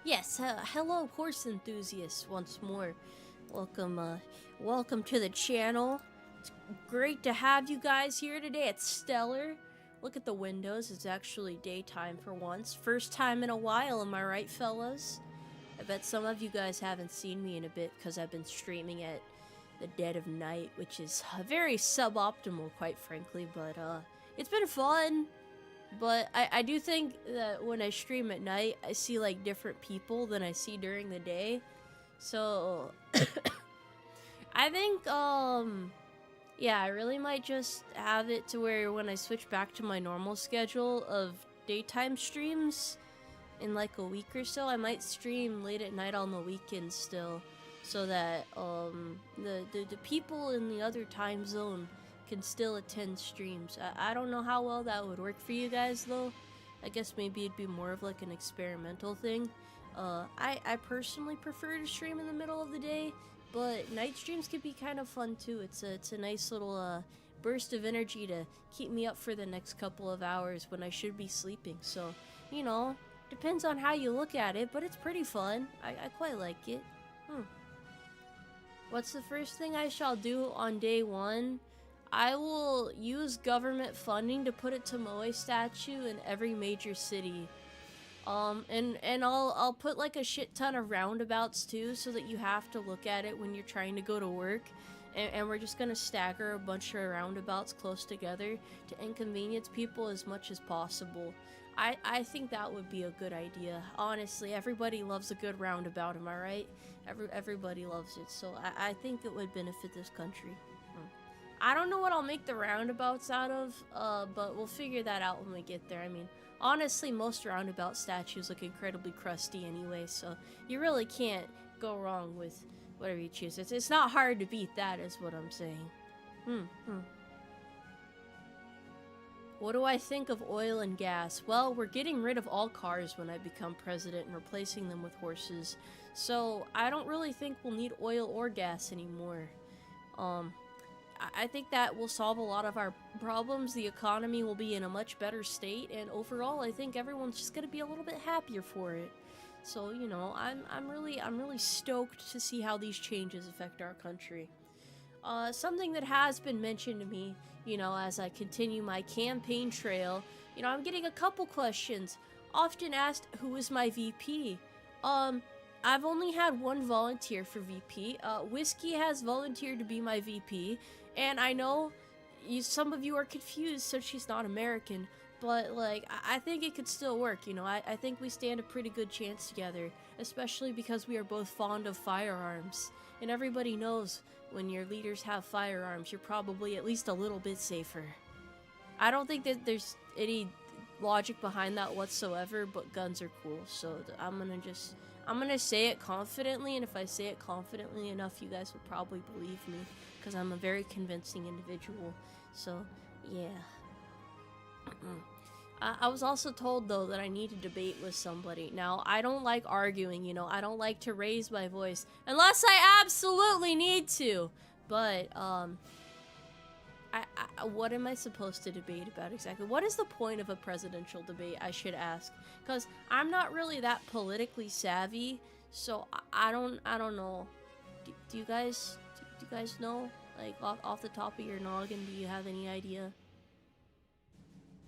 Yes, hello horse enthusiasts once more. Welcome to the channel. It's great to have you guys here today. It's stellar. Look at the windows, it's actually daytime for once. First time in a while, am I right, fellas? I bet some of you guys haven't seen me in a bit because I've been streaming at the dead of night, which is very suboptimal, quite frankly, but it's been fun. But I do think that when I stream at night, I see like different people than I see during the day. So I think yeah, I really might just have it to where when I switch back to my normal schedule of daytime streams in like a week or so, I might stream late at night on the weekends still, so that the people in the other time zone can still attend streams. I don't know how well that would work for you guys though. I guess maybe it'd be more of like an experimental thing. I personally prefer to stream in the middle of the day, but night streams could be kind of fun too. It's a nice little burst of energy to keep me up for the next couple of hours when I should be sleeping. So, you know, depends on how you look at it, but it's pretty fun. I quite like it. What's the first thing I shall do on day one? I will use government funding to put a Tomoe statue in every major city. And I'll put like a shit ton of roundabouts too, so that you have to look at it when you're trying to go to work. And we're just gonna stagger a bunch of roundabouts close together to inconvenience people as much as possible. I think that would be a good idea. Honestly, everybody loves a good roundabout, am I right? Everybody loves it, so I think it would benefit this country. I don't know what I'll make the roundabouts out of, but we'll figure that out when we get there. I mean, honestly, most roundabout statues look incredibly crusty anyway, so you really can't go wrong with whatever you choose. It's not hard to beat that, is what I'm saying. What do I think of oil and gas? Well, we're getting rid of all cars when I become president and replacing them with horses, so I don't really think we'll need oil or gas anymore. I think that will solve a lot of our problems. The economy will be in a much better state, and overall, I think everyone's just gonna be a little bit happier for it. So, you know, I'm really stoked to see how these changes affect our country. Something that has been mentioned to me, you know, as I continue my campaign trail, you know, I'm getting a couple questions. Often asked, who is my VP? I've only had one volunteer for VP. Whiskey has volunteered to be my VP, and I know some of you are confused since she's not American, but like, I think it could still work, you know. I think we stand a pretty good chance together, especially because we are both fond of firearms, and everybody knows when your leaders have firearms, you're probably at least a little bit safer. I don't think that there's any logic behind that whatsoever, but guns are cool, so I'm gonna say it confidently, and if I say it confidently enough, you guys will probably believe me, because I'm a very convincing individual. So, yeah. I was also told, though, that I need to debate with somebody. Now, I don't like arguing, you know, I don't like to raise my voice, unless I absolutely need to, but, what am I supposed to debate about exactly? What is the point of a presidential debate, I should ask? Because I'm not really that politically savvy, so I don't know. Do you guys know? Like, off the top of your noggin, do you have any idea?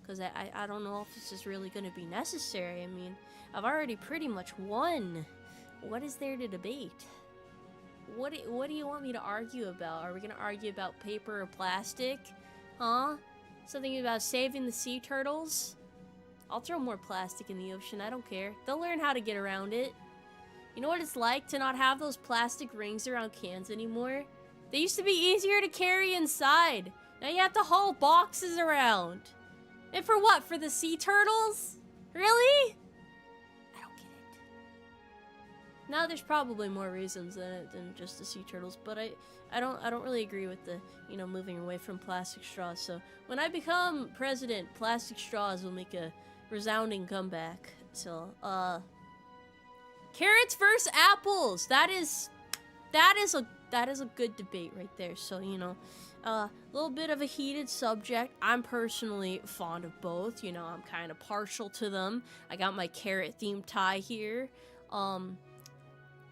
Because I don't know if this is really going to be necessary. I mean, I've already pretty much won. What is there to debate? What do you want me to argue about? Are we going to argue about paper or plastic? Huh? Something about saving the sea turtles? I'll throw more plastic in the ocean, I don't care. They'll learn how to get around it. You know what it's like to not have those plastic rings around cans anymore? They used to be easier to carry inside. Now you have to haul boxes around. And for what? For the sea turtles? Really? I don't get it. Now there's probably more reasons than just the sea turtles, but I don't really agree with the, you know, moving away from plastic straws. So when I become president, plastic straws will make a resounding comeback. So carrots versus apples. That is a good debate right there. So, you know, A little bit of a heated subject. I'm personally fond of both. You know, I'm kind of partial to them. I got my carrot-themed tie here.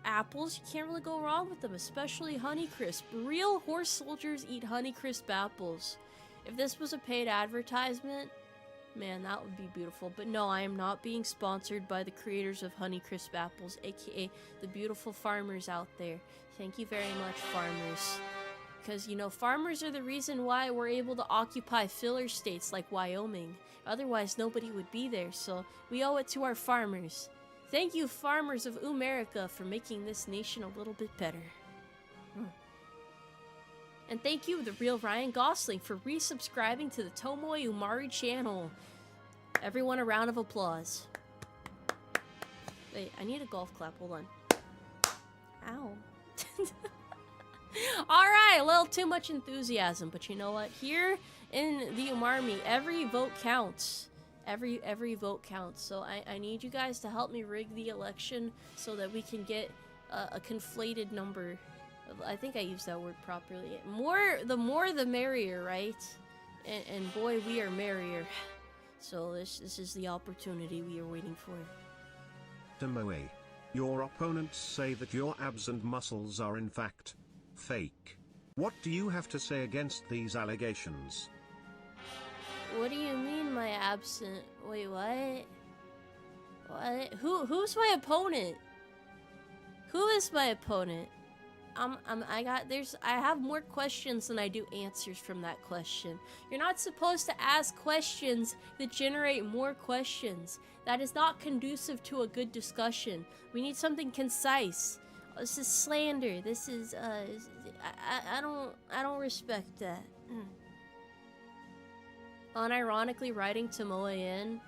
Apples, you can't really go wrong with them, especially Honeycrisp. Real horse soldiers eat Honeycrisp apples. If this was a paid advertisement, man, that would be beautiful. But no, I am not being sponsored by the creators of Honeycrisp apples, aka the beautiful farmers out there. Thank you very much, farmers. Because, you know, farmers are the reason why we're able to occupy filler states like Wyoming. Otherwise, nobody would be there, so we owe it to our farmers. Thank you, farmers of America, for making this nation a little bit better. And thank you, the real Ryan Gosling, for resubscribing to the Tomoe Umari channel. Everyone, a round of applause. Wait, I need a golf clap. Hold on. Ow. Alright, a little too much enthusiasm, but you know what? Here in the Umarmy, every vote counts. Every vote counts. So I need you guys to help me rig the election so that we can get a conflated number. I think I used that word properly. The more the merrier, right? And boy, we are merrier. So this is the opportunity we are waiting for. Tomoe, your opponents say that your abs and muscles are in fact fake. What do you have to say against these allegations? What do you mean my absent? Wait, what? What? Who's my opponent? Who is my opponent? I have more questions than I do answers from that question. You're not supposed to ask questions that generate more questions. That is not conducive to a good discussion. We need something concise. This is slander. This is I don't respect that. Unironically writing Tomoe in.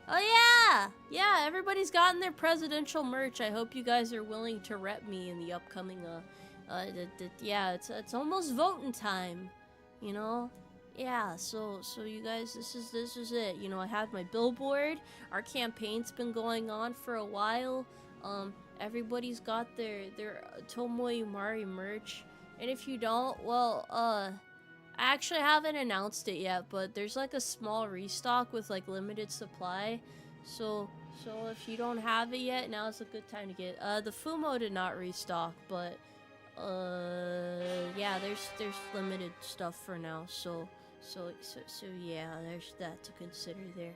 Oh yeah, everybody's gotten their presidential merch. I hope you guys are willing to rep me in the upcoming yeah, it's almost voting time, you know. Yeah, so you guys, this is it. You know, I have my billboard. Our campaign's been going on for a while. Everybody's got their Tomoe Umari merch, and if you don't, well, I actually haven't announced it yet, but there's like a small restock with like limited supply. So if you don't have it yet, now's a good time to get. The Fumo did not restock, but yeah, there's limited stuff for now. So yeah, there's that to consider there.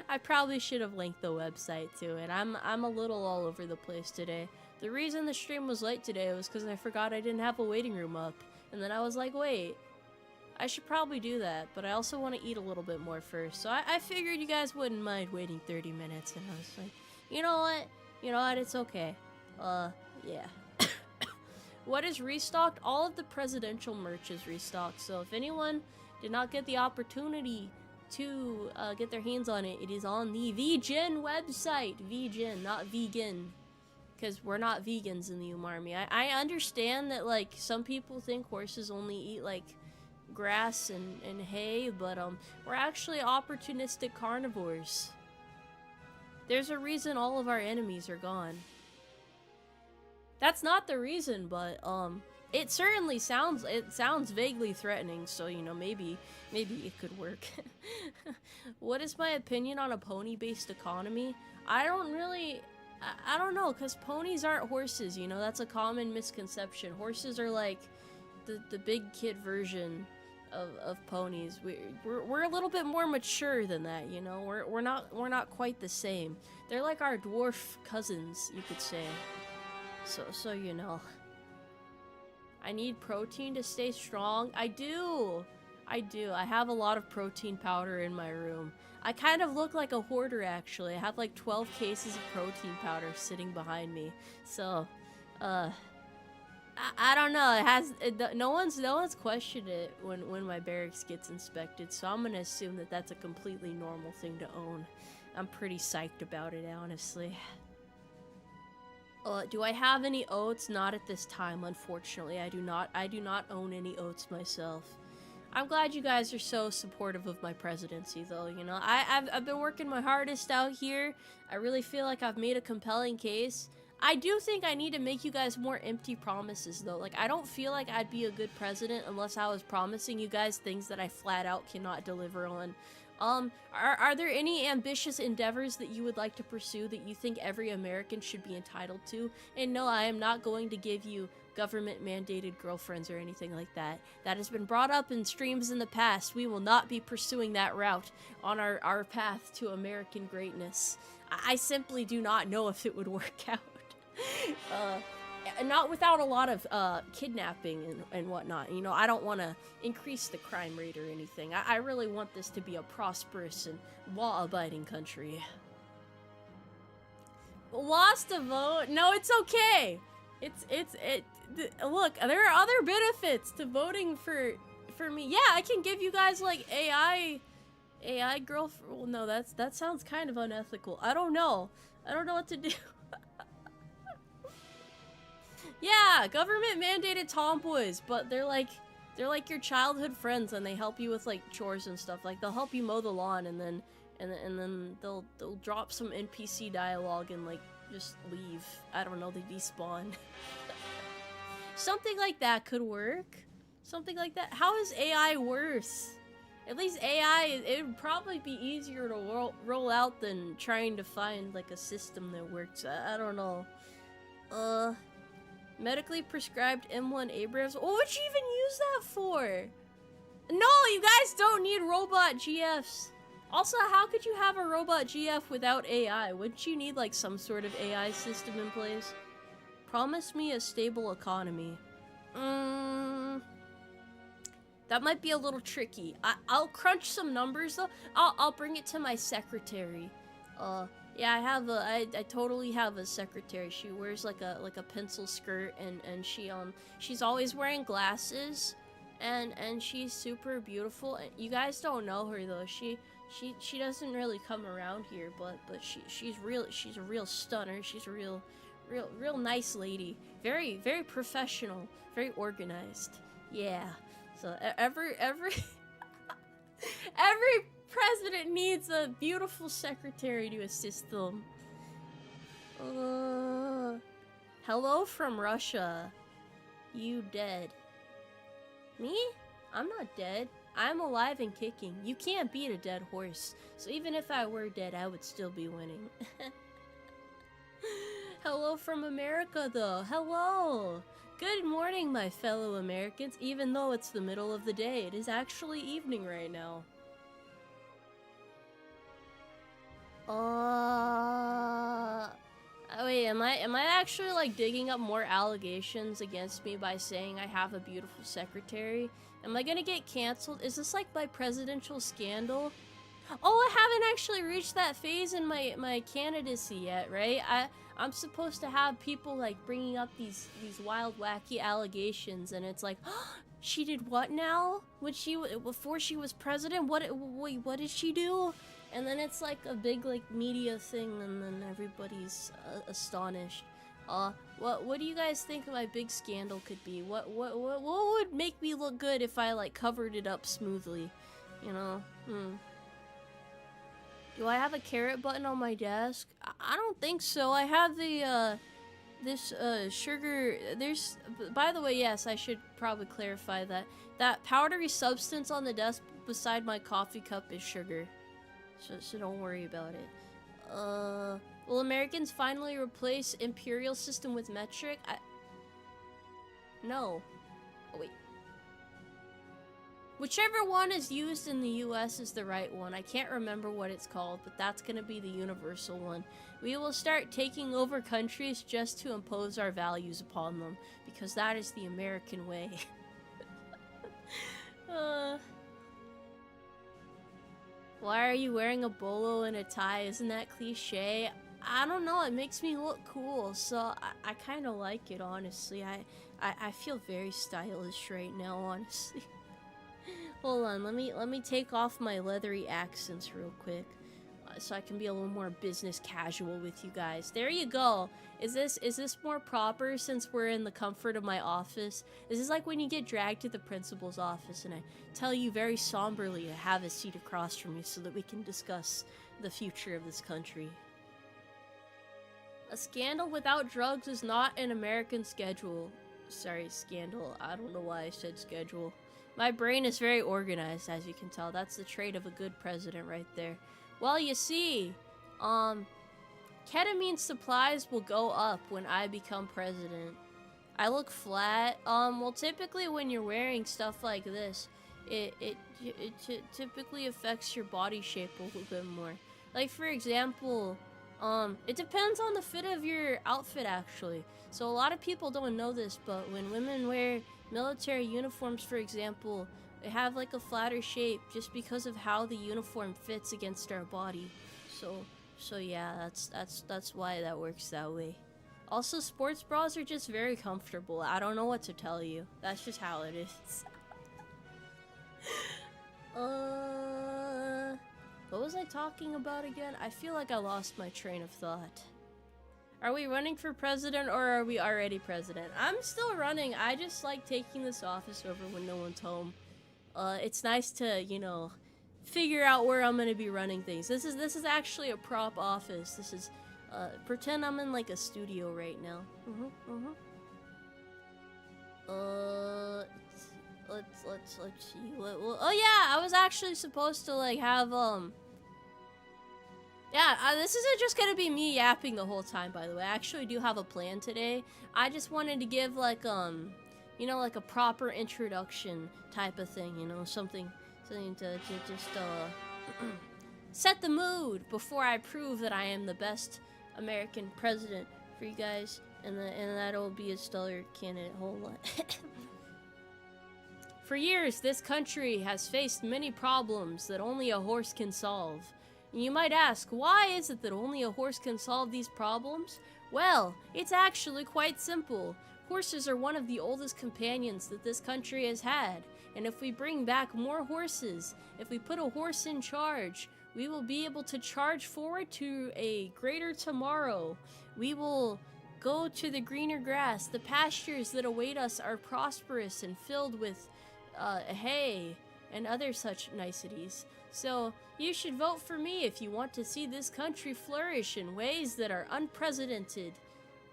I probably should have linked the website to it. I'm a little all over the place today. The reason the stream was late today was because I forgot I didn't have a waiting room up. And then I was like, wait, I should probably do that, but I also want to eat a little bit more first. So I figured you guys wouldn't mind waiting 30 minutes, and I was like, you know what, it's okay. Yeah. What is restocked? All of the presidential merch is restocked, so if anyone did not get the opportunity to get their hands on it, it is on the VGen website. VGen, not vegan. Because we're not vegans in the Umarmy. I understand that, like, some people think horses only eat, like, grass and hay, but, we're actually opportunistic carnivores. There's a reason all of our enemies are gone. That's not the reason, but, it certainly sounds vaguely threatening, so, you know, maybe it could work. What is my opinion on a pony-based economy? I don't know, because ponies aren't horses, you know, that's a common misconception. Horses are like the big kid version of ponies. We're a little bit more mature than that, you know. We're not quite the same. They're like our dwarf cousins, you could say. So you know. I need protein to stay strong. I do. I have a lot of protein powder in my room. I kind of look like a hoarder, actually. I have like 12 cases of protein powder sitting behind me. So, I don't know. No one's questioned it when my barracks gets inspected. So I'm gonna assume that that's a completely normal thing to own. I'm pretty psyched about it, honestly. Do I have any oats? Not at this time, unfortunately. I do not own any oats myself. I'm glad you guys are so supportive of my presidency, though, you know. I've been working my hardest out here. I really feel like I've made a compelling case. I do think I need to make you guys more empty promises, though. Like, I don't feel like I'd be a good president unless I was promising you guys things that I flat out cannot deliver on. Are there any ambitious endeavors that you would like to pursue that you think every American should be entitled to? And no, I am not going to give you government-mandated girlfriends or anything like that. That has been brought up in streams in the past. We will not be pursuing that route on our path to American greatness. I simply do not know if it would work out. Not without a lot of kidnapping and whatnot. You know, I don't want to increase the crime rate or anything. I really want this to be a prosperous and law-abiding country. Lost a vote? No, it's okay. Look, there are other benefits to voting for me. Yeah, I can give you guys like AI girlfriend. Well, no, that sounds kind of unethical. I don't know what to do. Yeah, government mandated tomboys, but they're like your childhood friends, and they help you with like chores and stuff. Like, they'll help you mow the lawn, and then they'll drop some NPC dialogue and like just leave. I don't know, they despawn. Something like that could work. Something like that. How is AI worse? At least AI, it would probably be easier to roll out than trying to find like a system that works. I don't know. Medically prescribed M1 Abrams. What would you even use that for? No, you guys don't need robot GFs. Also, how could you have a robot GF without AI? Wouldn't you need like some sort of AI system in place? Promise me a stable economy. That might be a little tricky. I'll crunch some numbers though. I'll bring it to my secretary. Yeah, I totally have a secretary. She wears like a pencil skirt, and she's always wearing glasses, and she's super beautiful. You guys don't know her though. She doesn't really come around here, but she's a real stunner. She's a real nice lady. Very professional, very organized. Yeah. So every president needs a beautiful secretary to assist them. Hello from Russia. You dead. Me? I'm not dead. I'm alive and kicking. You can't beat a dead horse. So even if I were dead, I would still be winning. Hello from America, though. Hello. Good morning, my fellow Americans. Even though it's the middle of the day, it is actually evening right now. Wait, am I actually like digging up more allegations against me by saying I have a beautiful secretary? Am I gonna get canceled? Is this like my presidential scandal? Oh, I haven't actually reached that phase in my candidacy yet, right? I'm supposed to have people like bringing up these wild, wacky allegations, and it's like, oh, she did what now? Before she was president? What did she do? And then it's like a big like media thing, and then everybody's astonished. What do you guys think my big scandal could be? What would make me look good if I like covered it up smoothly? You know? Do I have a carrot button on my desk? I don't think so. I have the this sugar. There's, by the way, yes, I should probably clarify that powdery substance on the desk beside my coffee cup is sugar. So don't worry about it. Will Americans finally replace imperial system with metric? No. Oh, wait. Whichever one is used in the US is the right one. I can't remember what it's called, but that's gonna be the universal one. We will start taking over countries just to impose our values upon them, because that is the American way. Why are you wearing a bolo and a tie? Isn't that cliche? I don't know, it makes me look cool, so I kind of like it, honestly. I feel very stylish right now, honestly. Hold on, let me take off my leathery accents real quick, so I can be a little more business casual with you guys. There you go. Is this more proper since we're in the comfort of my office? Is this like when you get dragged to the principal's office and I tell you very somberly to have a seat across from me so that we can discuss the future of this country? A scandal without drugs is not an American schedule. Sorry, scandal. I don't know why I said schedule. My brain is very organized, as you can tell. That's the trait of a good president right there. Well, you see, ketamine supplies will go up when I become president. I look flat. Well, typically when you're wearing stuff like this, it typically affects your body shape a little bit more. Like, for example, it depends on the fit of your outfit, actually. So a lot of people don't know this, but when women wear military uniforms, for example, they have like a flatter shape just because of how the uniform fits against our body. So yeah, that's why that works that way. Also, sports bras are just very comfortable. I don't know what to tell you. That's just how it is. What was I talking about again? I feel like I lost my train of thought. Are we running for president or are we already president? I'm still running. I just like taking this office over when no one's home. It's nice to, you know, figure out where I'm gonna be running things. This is actually a prop office. This is, pretend I'm in like a studio right now. Let's see. Oh yeah, I was actually supposed to like have, yeah, this isn't just gonna be me yapping the whole time, by the way. I actually do have a plan today. I just wanted to give like, you know, like a proper introduction type of thing, you know, something to just, set the mood before I prove that I am the best American president for you guys, and that'll be a stellar candidate. Hold on. For years, this country has faced many problems that only a horse can solve. And you might ask, why is it that only a horse can solve these problems? Well, it's actually quite simple. Horses are one of the oldest companions that this country has had. And if we bring back more horses, if we put a horse in charge, we will be able to charge forward to a greater tomorrow. We will go to the greener grass. The pastures that await us are prosperous and filled with hay and other such niceties. So you should vote for me if you want to see this country flourish in ways that are unprecedented.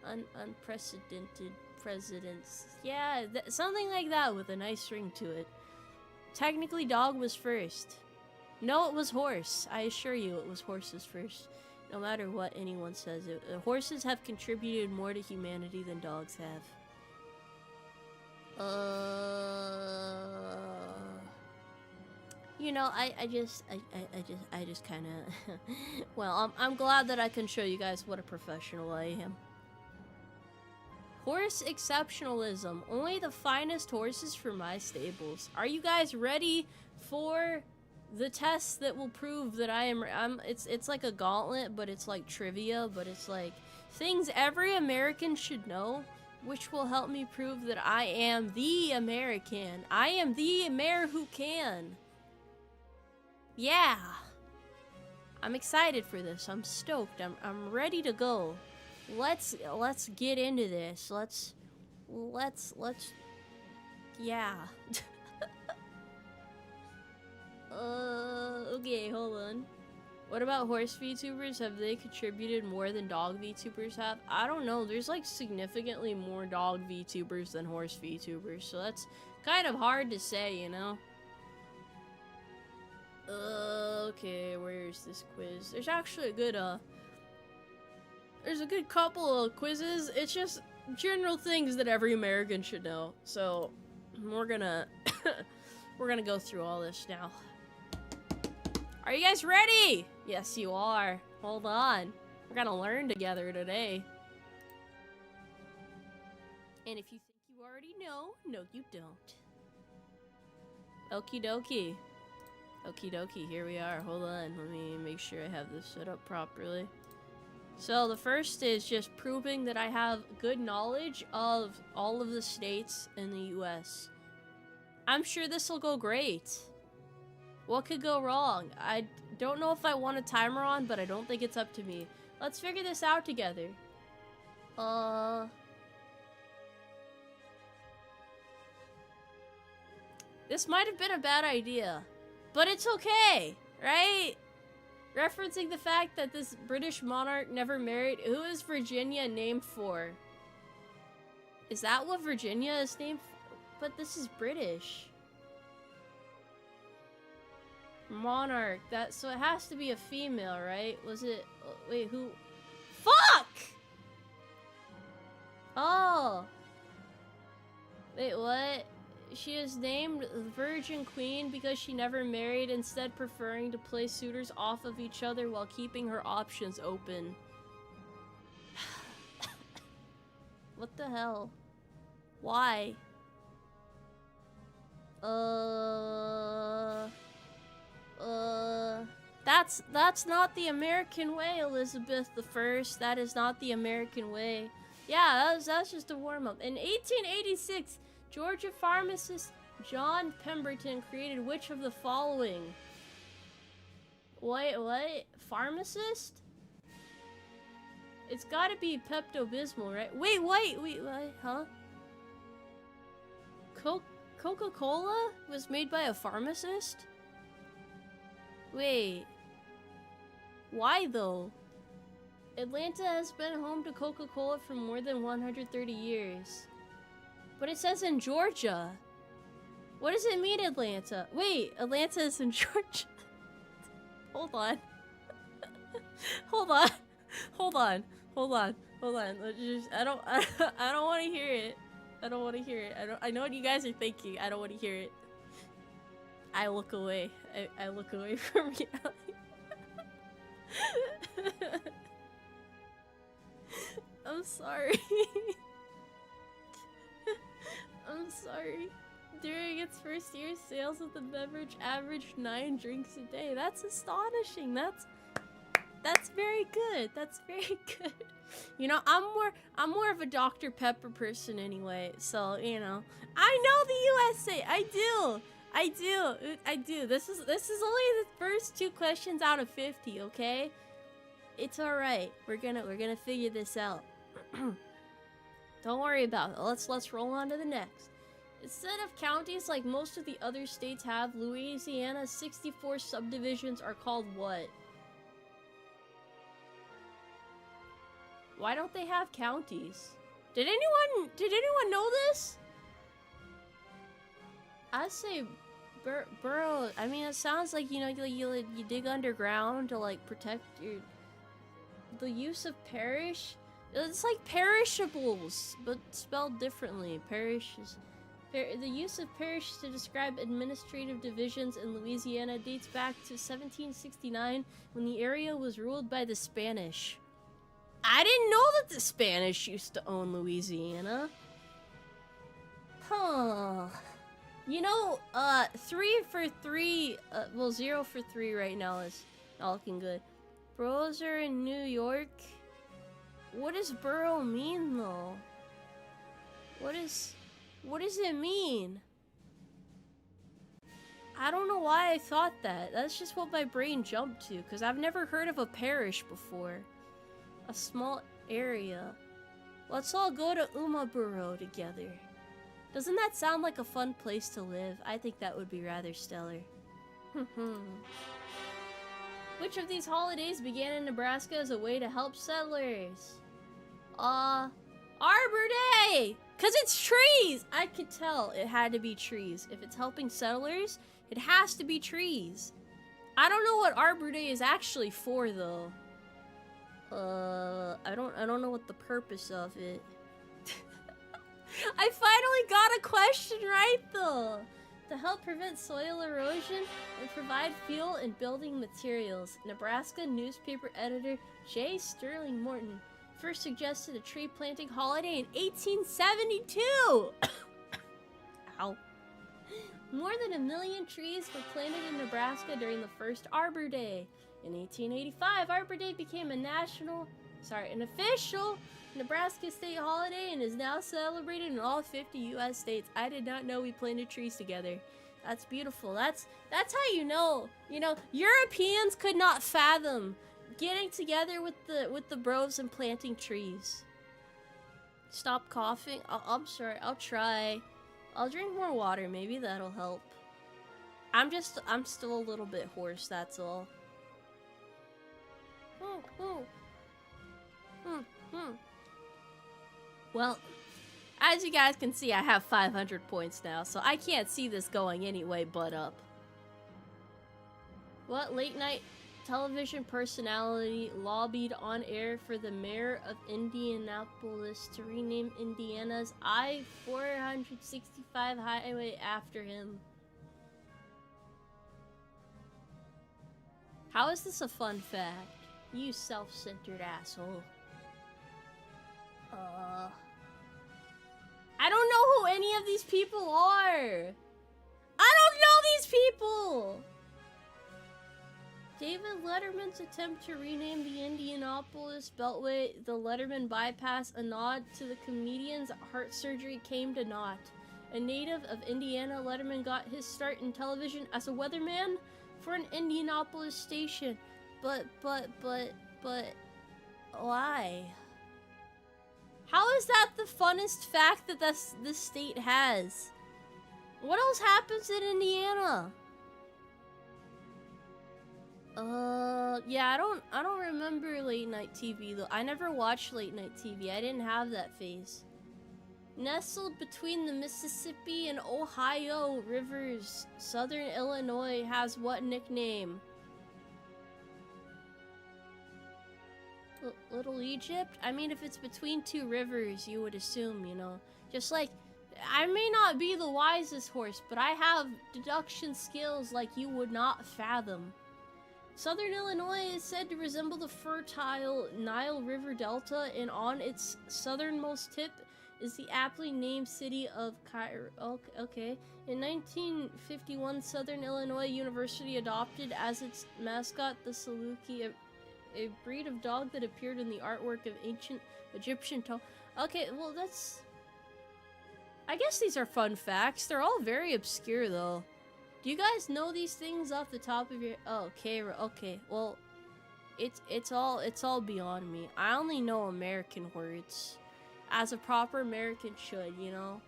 Unprecedented presidents. Yeah, something like that with a nice ring to it. Technically, dog was first. No, it was horse. I assure you it was horses first. No matter what anyone says, horses have contributed more to humanity than dogs have. You know, I just kind of, well, I'm glad that I can show you guys what a professional I am. Horse exceptionalism. Only the finest horses for my stables. Are you guys ready for the test that will prove that it's like a gauntlet, but it's like trivia, but it's like things every American should know, which will help me prove that I am the American. I am the mayor who can. Yeah. I'm excited for this. I'm stoked. I'm ready to go. Let's get into this. Let's yeah. Okay, hold on. What about horse VTubers? Have they contributed more than dog VTubers have? I don't know. There's like significantly more dog VTubers than horse VTubers, so that's kind of hard to say, you know? Okay, where's this quiz? There's actually a good, there's a good couple of quizzes. It's just general things that every American should know. So, we're gonna, we're gonna go through all this now. Are you guys ready? Yes, you are. Hold on. We're gonna learn together today. And if you think you already know, no you don't. Okie dokie. Okie dokie, here we are. Hold on, let me make sure I have this set up properly. So the first is just proving that I have good knowledge of all of the states in the US. I'm sure this will go great. What could go wrong? I don't know if I want a timer on, but I don't think it's up to me. Let's figure this out together. This might have been a bad idea, but it's okay, right? Referencing the fact that this British monarch never married. Who is Virginia named for? Is that what Virginia is named for? But this is British. Monarch. So it has to be a female, right? Was it... Wait, who... Fuck! Oh. Wait, what? She is named Virgin Queen because she never married, instead preferring to play suitors off of each other while keeping her options open. What the hell? Why? That's not the American way, Elizabeth I. That is not the American way. Yeah, that's just a warm-up. In 1886, Georgia pharmacist John Pemberton created which of the following? Wait, what? Pharmacist? It's gotta be Pepto-Bismol, right? Wait, huh? Coca-Cola was made by a pharmacist? Wait. Why though? Atlanta has been home to Coca-Cola for more than 130 years. But it says in Georgia. What does it mean, Atlanta? Wait, Atlanta is in Georgia. Hold on. Hold on. Hold on. Hold on. Hold on. I don't want to hear it. I don't want to hear it. I know what you guys are thinking. I don't want to hear it. I look away. I look away from reality. I'm sorry. I'm sorry. During its first year, sales of the beverage averaged 9 drinks a day. That's astonishing. That's very good. That's very good. You know, I'm more of a Dr. Pepper person anyway. So, you know, I know the USA. I do. This is only the first 2 questions out of 50, okay? It's all right. We're gonna figure this out. Don't worry about it. Let's roll on to the next. Instead of counties like most of the other states have, Louisiana's 64 subdivisions are called what? Why don't they have counties? Did anyone know this? I say borough. I mean, it sounds like, you know, you dig underground to like protect the use of parish. It's like perishables, but spelled differently. The use of parish to describe administrative divisions in Louisiana dates back to 1769, when the area was ruled by the Spanish. I didn't know that the Spanish used to own Louisiana. Huh. You know, 3 for 3, well, 0 for 3 right now is not looking good. Boroughs are in New York. What does borough mean, though? What does it mean? I don't know why I thought that. That's just what my brain jumped to, because I've never heard of a parish before. A small area. Let's all go to Borough together. Doesn't that sound like a fun place to live? I think that would be rather stellar. Which of these holidays began in Nebraska as a way to help settlers? Arbor Day! 'Cause it's trees! I could tell it had to be trees. If it's helping settlers, it has to be trees. I don't know what Arbor Day is actually for, though. I don't know what the purpose of it. I finally got a question right, though. To help prevent soil erosion and provide fuel and building materials, Nebraska newspaper editor J. Sterling Morton first suggested a tree planting holiday in 1872. Ow. More than 1 million trees were planted in Nebraska during the first Arbor Day. In 1885, Arbor Day became an official Nebraska state holiday and is now celebrated in all 50 U.S. states. I did not know we planted trees together. That's beautiful. That's how you know, Europeans could not fathom getting together with the bros and planting trees. Stop coughing. I'm sorry. I'll try. I'll drink more water. Maybe that'll help. I'm still a little bit hoarse, that's all. Oh, oh. Well, as you guys can see, I have 500 points now, so I can't see this going any way but up. What late night television personality lobbied on air for the mayor of Indianapolis to rename Indiana's I-465 highway after him? How is this a fun fact? You self-centered asshole. I don't know who any of these people are. I don't know these people. David Letterman's attempt to rename the Indianapolis Beltway the Letterman Bypass, a nod to the comedian's heart surgery, came to naught. A native of Indiana, Letterman got his start in television as a weatherman for an Indianapolis station. But, why? How is that the funnest fact that this state has? What else happens in Indiana? Yeah, I don't remember late night TV though. I never watched late night TV. I didn't have that phase. Nestled between the Mississippi and Ohio rivers, southern Illinois has what nickname? Little Egypt? I mean, if it's between two rivers, you would assume, you know. Just like, I may not be the wisest horse, but I have deduction skills like you would not fathom. Southern Illinois is said to resemble the fertile Nile River Delta, and on its southernmost tip is the aptly named city of Cairo. Okay. In 1951, Southern Illinois University adopted as its mascot the Saluki, a breed of dog that appeared in the artwork of ancient Egyptian Okay, well that's... I guess these are fun facts. They're all very obscure though. Do you guys know these things off the top of your... Oh, okay, well, it's all beyond me. I only know American words. As a proper American should, you know?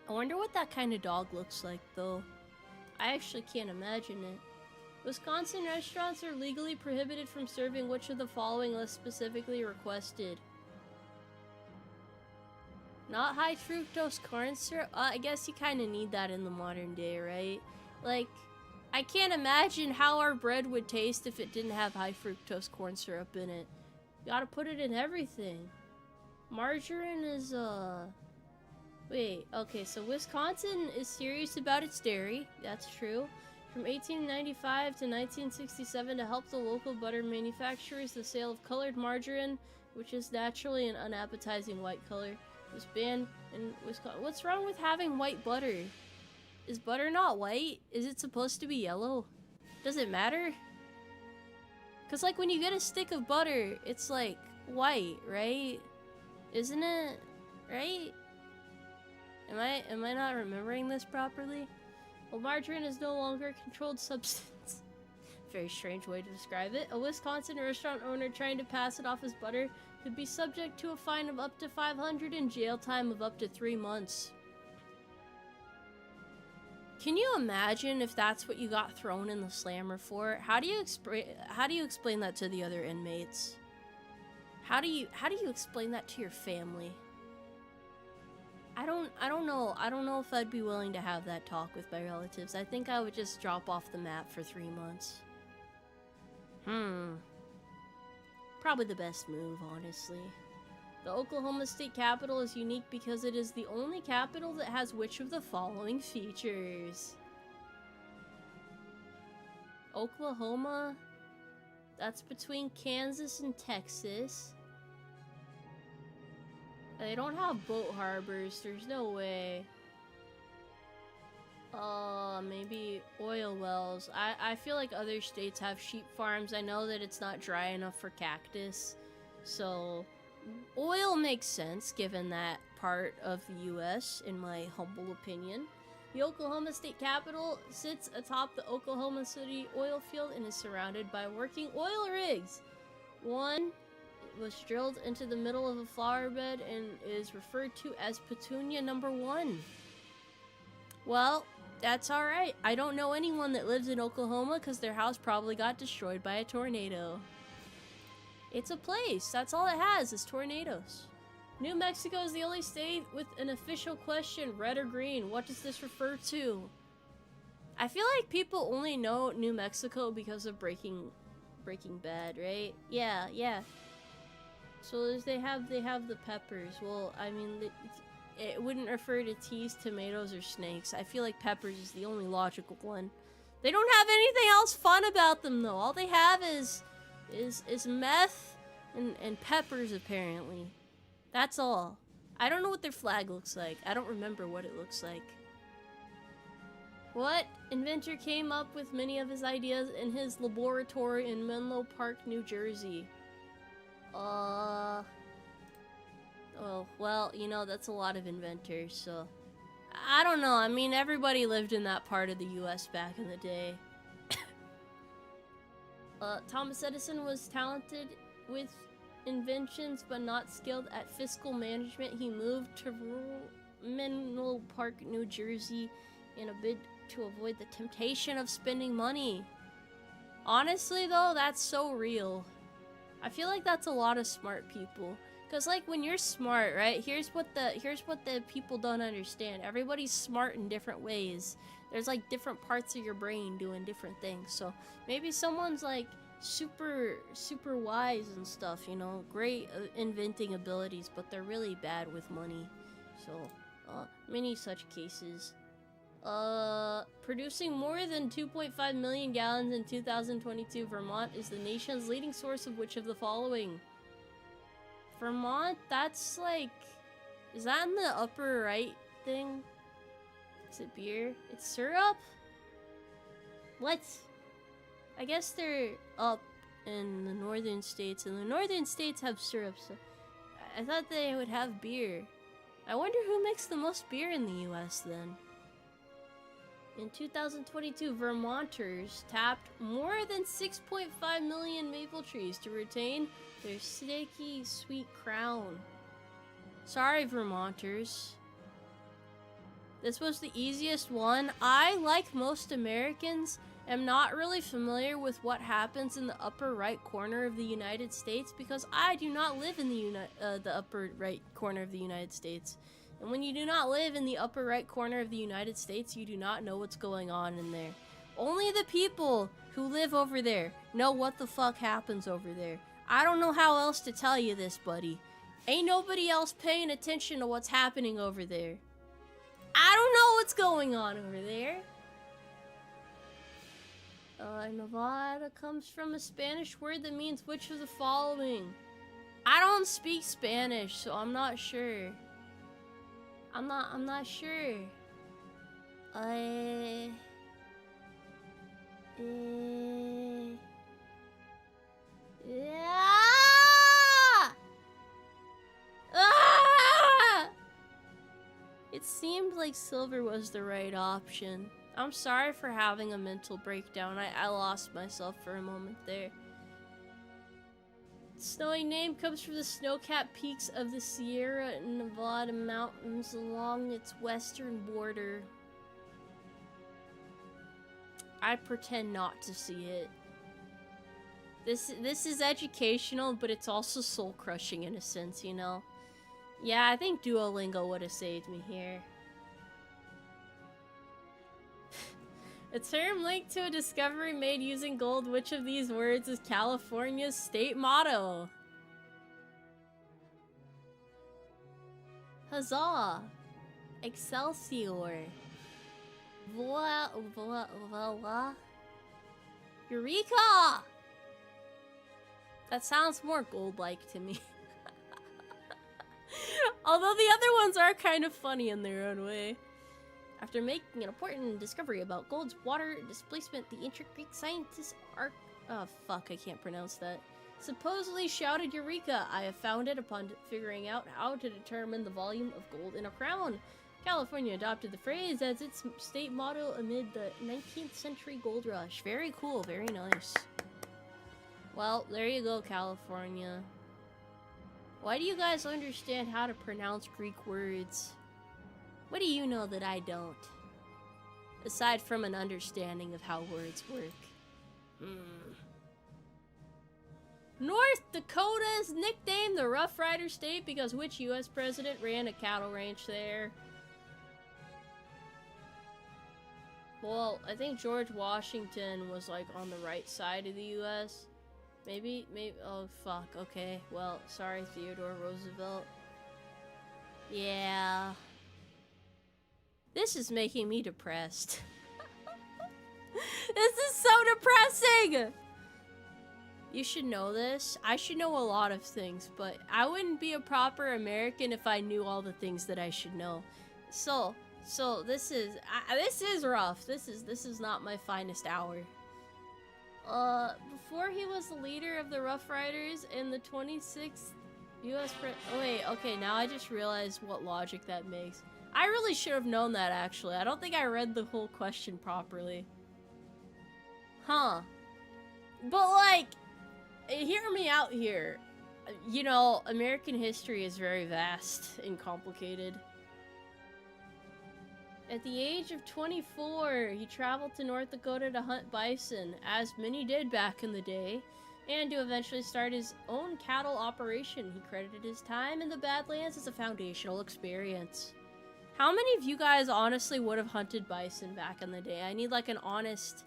I wonder what that kind of dog looks like, though. I actually can't imagine it. Wisconsin restaurants are legally prohibited from serving which of the following list specifically requested? Not high fructose corn syrup? I guess you kind of need that in the modern day, right? Like, I can't imagine how our bread would taste if it didn't have high fructose corn syrup in it. You gotta put it in everything. Margarine is, Wait, okay, so Wisconsin is serious about its dairy. That's true. From 1895 to 1967, to help the local butter manufacturers, the sale of colored margarine, which is naturally an unappetizing white color, was banned in Wisconsin. What's wrong with having white butter? Is butter not white? Is it supposed to be yellow? Does it matter? Cause like when you get a stick of butter, it's like white, right? Isn't it? Right? Am I not remembering this properly? Well, margarine is no longer a controlled substance. Very strange way to describe it. A Wisconsin restaurant owner trying to pass it off as butter could be subject to a fine of up to $500 and jail time of up to 3 months. Can you imagine if that's what you got thrown in the slammer for? How do you explain that to the other inmates? How do you explain that to your family? I don't know. I don't know if I'd be willing to have that talk with my relatives. I think I would just drop off the map for 3 months. Probably the best move, honestly. The Oklahoma State Capitol is unique because it is the only capital that has which of the following features? Oklahoma? That's between Kansas and Texas. They don't have boat harbors, there's no way. Maybe oil wells. I feel like other states have sheep farms. I know that it's not dry enough for cactus. So, oil makes sense given that part of the US, in my humble opinion. The Oklahoma State Capitol sits atop the Oklahoma City oil field and is surrounded by working oil rigs. One was drilled into the middle of a flower bed and is referred to as Petunia Number 1. Well, That's alright. I don't know anyone that lives in Oklahoma because their house probably got destroyed by a tornado. It's a place. That's all it has is tornadoes. New Mexico is the only state with an official question, red or green. What does this refer to? I feel like people only know New Mexico because of Breaking Bad, right? Yeah. So they have the peppers. Well, I mean, it wouldn't refer to teas, tomatoes, or snakes. I feel like peppers is the only logical one. They don't have anything else fun about them though. All they have is meth and peppers apparently. That's all. I don't know what their flag looks like. I don't remember what it looks like. What inventor came up with many of his ideas in his laboratory in Menlo Park, New Jersey? Oh, well, you know, that's a lot of inventors, so... I don't know, I mean, everybody lived in that part of the US back in the day. Thomas Edison was talented with inventions, but not skilled at fiscal management. He moved to rural Menlo Park, New Jersey, in a bid to avoid the temptation of spending money. Honestly, though, that's so real. I feel like that's a lot of smart people. Cause like when you're smart, right? Here's what the people don't understand. Everybody's smart in different ways. There's like different parts of your brain doing different things. So maybe someone's like super wise and stuff, you know, great inventing abilities, but they're really bad with money. So many such cases. Producing more than 2.5 million gallons in 2022, Vermont is the nation's leading source of which of the following? Vermont, that's like... Is that in the upper right thing? Is it beer? It's syrup? What? I guess they're up in the northern states, and the northern states have syrup, so... I thought they would have beer. I wonder who makes the most beer in the US then? In 2022, Vermonters tapped more than 6.5 million maple trees to retain their sticky, sweet crown. Sorry, Vermonters. This was the easiest one. I, like most Americans, am not really familiar with what happens in the upper right corner of the United States because I do not live in the upper right corner of the United States. And when you do not live in the upper right corner of the United States, you do not know what's going on in there. Only the people who live over there know what the fuck happens over there. I don't know how else to tell you this, buddy. Ain't nobody else paying attention to what's happening over there. I don't know what's going on over there. Nevada comes from a Spanish word that means which of the following? I don't speak Spanish, so I'm not sure. I'm not sure. Yeah! Ah! It seemed like silver was the right option. I'm sorry for having a mental breakdown. I lost myself for a moment there. The snowy name comes from the snow-capped peaks of the Sierra Nevada mountains along its western border. I pretend not to see it. This is educational, but it's also soul-crushing in a sense, you know? Yeah, I think Duolingo would have saved me here. A term linked to a discovery made using gold. Which of these words is California's state motto? Huzzah! Excelsior! Voila! Eureka! That sounds more gold-like to me. Although the other ones are kind of funny in their own way. After making an important discovery about gold's water displacement, the ancient Greek scientists oh fuck, I can't pronounce that. Supposedly shouted Eureka! I have found it upon figuring out how to determine the volume of gold in a crown. California adopted the phrase as its state motto amid the 19th century gold rush. Very cool, very nice. Well, there you go, California. Why do you guys understand how to pronounce Greek words? What do you know that I don't? aside from an understanding of how words work. North Dakota is nicknamed the Rough Rider State because which U.S. president ran a cattle ranch there? Well, I think George Washington was like on the right side of the U.S. Maybe, oh fuck, okay. Well, sorry, Theodore Roosevelt. Yeah. This is making me depressed. This is so depressing! You should know this. I should know a lot of things, but I wouldn't be a proper American if I knew all the things that I should know. So this is rough. This is not my finest hour. Before he was the leader of the Rough Riders in the 26th U.S. Oh wait, okay, now I just realized what logic that makes. I really should have known that, actually. I don't think I read the whole question properly. Huh. But, like, hear me out here. You know, American history is very vast and complicated. At the age of 24, he traveled to North Dakota to hunt bison, as many did back in the day, and to eventually start his own cattle operation. He credited his time in the Badlands as a foundational experience. How many of you guys honestly would have hunted bison back in the day? I need like an honest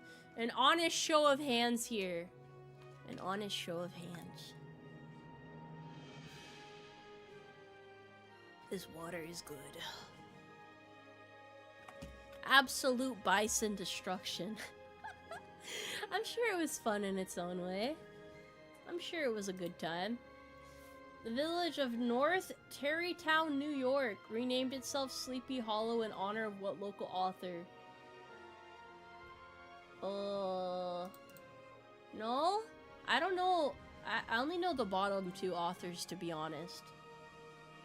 show of hands here. An honest show of hands. This water is good. Absolute bison destruction. I'm sure it was fun in its own way. I'm sure it was a good time. The village of North Tarrytown, New York, renamed itself Sleepy Hollow in honor of what local author? No? I don't know. I only know the bottom two authors, to be honest.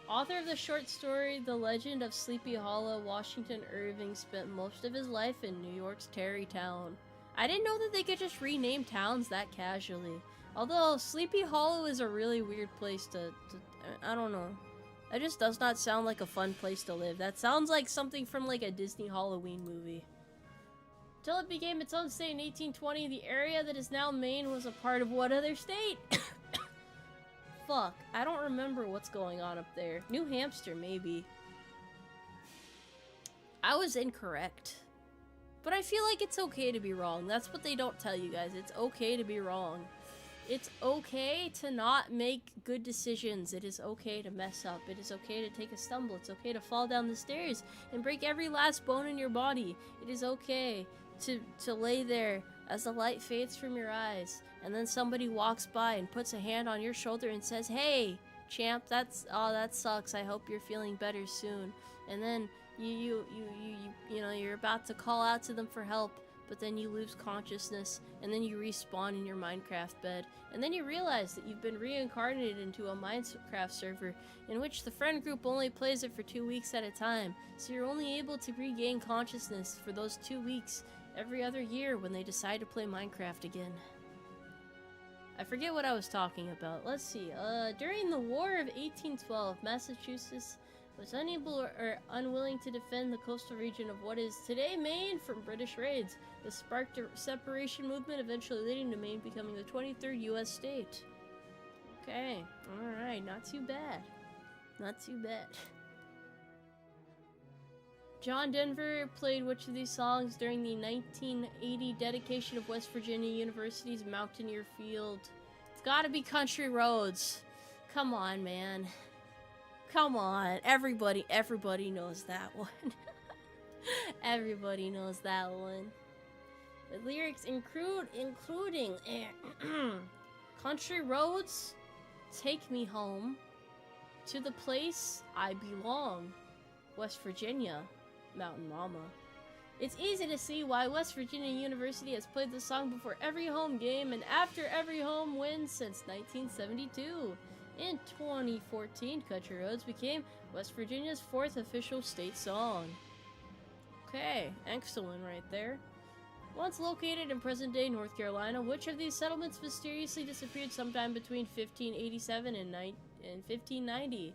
Author of the short story, The Legend of Sleepy Hollow, Washington Irving spent most of his life in New York's Tarrytown. I didn't know that they could just rename towns that casually. Although, Sleepy Hollow is a really weird place to I don't know. That just does not sound like a fun place to live. That sounds like something from like a Disney Halloween movie. Until it became its own state in 1820, the area that is now Maine was a part of what other state? Fuck, I don't remember what's going on up there. New Hampshire, maybe. I was incorrect. But I feel like it's okay to be wrong. That's what they don't tell you guys. It's okay to be wrong. It's okay to not make good decisions. It is okay to mess up. It is okay to take a stumble. It's okay to fall down the stairs and break every last bone in your body. It is okay to lay there as the light fades from your eyes, and then somebody walks by and puts a hand on your shoulder and says, "Hey, champ, that sucks. I hope you're feeling better soon." And then you know, you're about to call out to them for help, but then you lose consciousness, and then you respawn in your Minecraft bed, and then you realize that you've been reincarnated into a Minecraft server in which the friend group only plays it for 2 weeks at a time, so you're only able to regain consciousness for those 2 weeks every other year when they decide to play Minecraft again. I forget what I was talking about. Let's see. During the War of 1812, Massachusetts was unable or unwilling to defend the coastal region of what is today Maine from British raids. This sparked a separation movement, eventually leading to Maine becoming the 23rd U.S. state. Okay, alright, not too bad. Not too bad. John Denver played which of these songs during the 1980 dedication of West Virginia University's Mountaineer Field? It's gotta be Country Roads. Come on, man. Come on. Everybody knows that one. Everybody knows that one. The lyrics including Country Roads, take me home to the place I belong, West Virginia, Mountain Mama. It's easy to see why West Virginia University has played the song before every home game and after every home win since 1972. In 2014, Country Roads became West Virginia's 4th official state song. Okay, excellent right there. Once located in present-day North Carolina, which of these settlements mysteriously disappeared sometime between 1587 and 1590?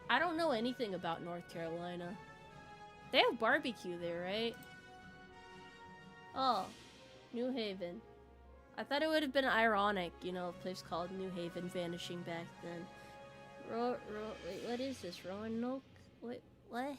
I don't know anything about North Carolina. They have barbecue there, right? Oh, New Haven. I thought it would have been ironic, you know, a place called New Haven vanishing back then. Wait, what is this? Roanoke? Wait, what?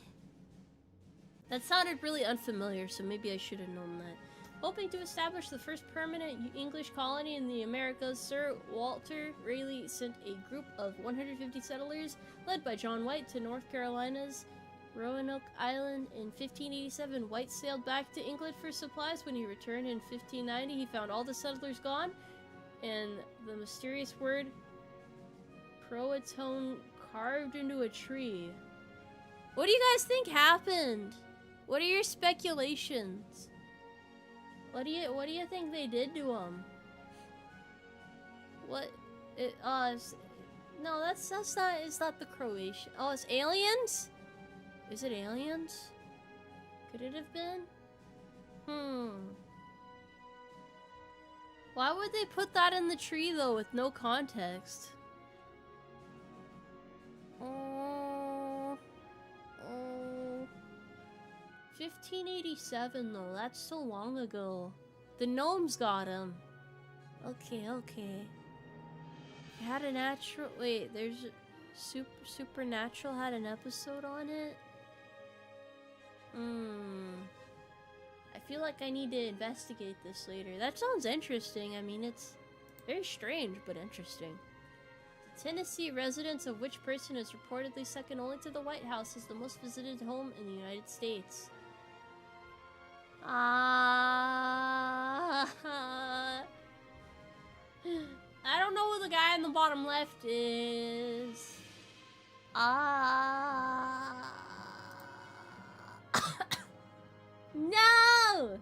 That sounded really unfamiliar, so maybe I should have known that. Hoping to establish the first permanent English colony in the Americas, Sir Walter Raleigh sent a group of 150 settlers, led by John White, to North Carolina's Roanoke Island. In 1587, White sailed back to England for supplies. When he returned in 1590, he found all the settlers gone, and the mysterious word Croatoan carved into a tree. What do you guys think happened? What are your speculations? What do you think they did to him? What? No, that's not. It's not the Croatian. Oh, it's aliens. Is it aliens? Could it have been? Why would they put that in the tree though, with no context? 1587 though, that's so long ago. The gnomes got him. Okay. Had a natural. Wait, there's Supernatural had an episode on it. I feel like I need to investigate this later. That sounds interesting. I mean, it's very strange, but interesting. Tennessee residence of which person is reportedly second only to the White House is the most visited home in the United States. I don't know who the guy in the bottom left is. No!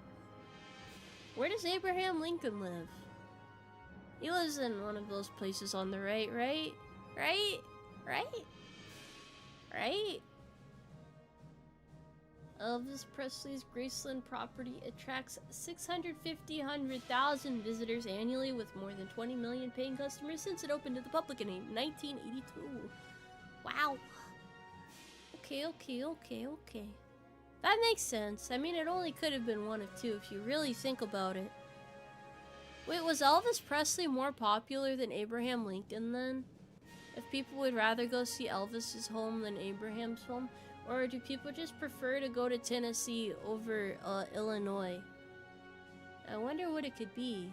Where does Abraham Lincoln live? He lives in one of those places on the right, right? Elvis Presley's Graceland property attracts 650,000 visitors annually, with more than 20 million paying customers since it opened to the public in 1982. Wow. Okay. That makes sense. I mean, it only could have been one of two if you really think about it. Wait, was Elvis Presley more popular than Abraham Lincoln then? If people would rather go see Elvis's home than Abraham's home? Or do people just prefer to go to Tennessee over Illinois? I wonder what it could be.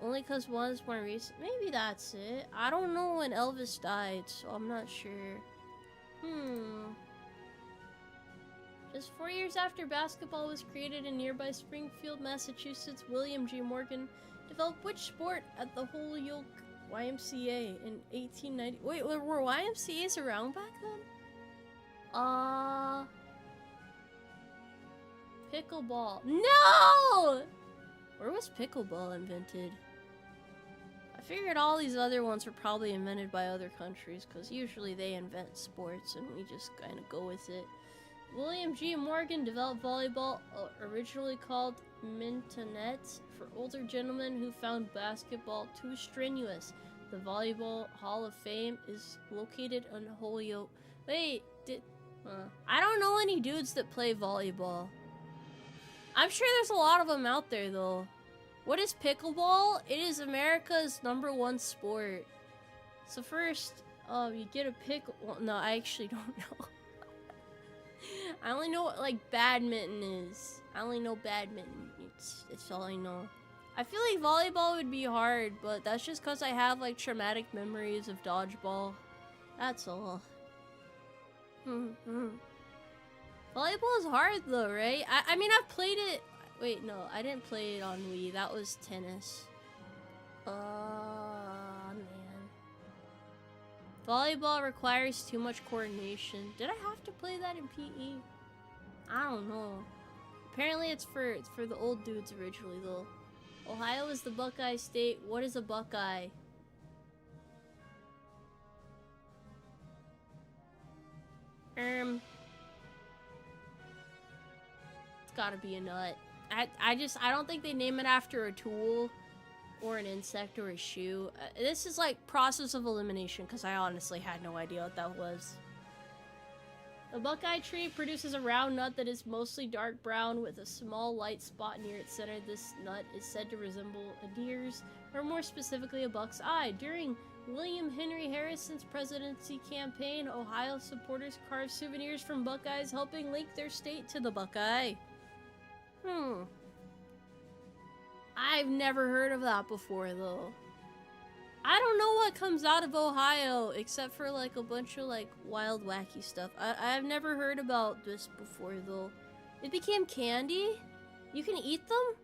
Only because one's more recent? Maybe that's it. I don't know when Elvis died, so I'm not sure. Just 4 years after basketball was created in nearby Springfield, Massachusetts, William G. Morgan developed which sport at the Holyoke YMCA in 1890? Wait, were YMCAs around back then? Pickleball. No! Where was pickleball invented? I figured all these other ones were probably invented by other countries, because usually they invent sports and we just kind of go with it. William G. Morgan developed volleyball, originally called mintonette, for older gentlemen who found basketball too strenuous. The Volleyball Hall of Fame is located in Holyoke. Wait, I don't know any dudes that play volleyball. I'm sure there's a lot of them out there, though. What is pickleball? It is America's #1 sport. So first, you get a well, no, I actually don't know. I only know what, like, badminton is. I only know badminton. It's all I know. I feel like volleyball would be hard, but that's just because I have, like, traumatic memories of dodgeball. That's all. Volleyball is hard, though, right? I mean, I've played it... Wait, no, I didn't play it on Wii. That was tennis. Man. Volleyball requires too much coordination. Did I have to play that in PE? I don't know. Apparently it's for the old dudes originally, though. Ohio is the Buckeye state. What is a Buckeye? It's gotta be a nut. I don't think they name it after a tool. or an insect or a shoe. This is like process of elimination because I honestly had no idea what that was. The buckeye tree produces a round nut that is mostly dark brown with a small light spot near its center. This nut is said to resemble a deer's, or more specifically a buck's eye. During William Henry Harrison's presidency campaign, Ohio supporters carved souvenirs from buckeyes, helping link their state to the buckeye. I've never heard of that before, though. I don't know what comes out of Ohio, except for, like, a bunch of, like, wild, wacky stuff. I've never heard about this before, though. It became candy? You can eat them?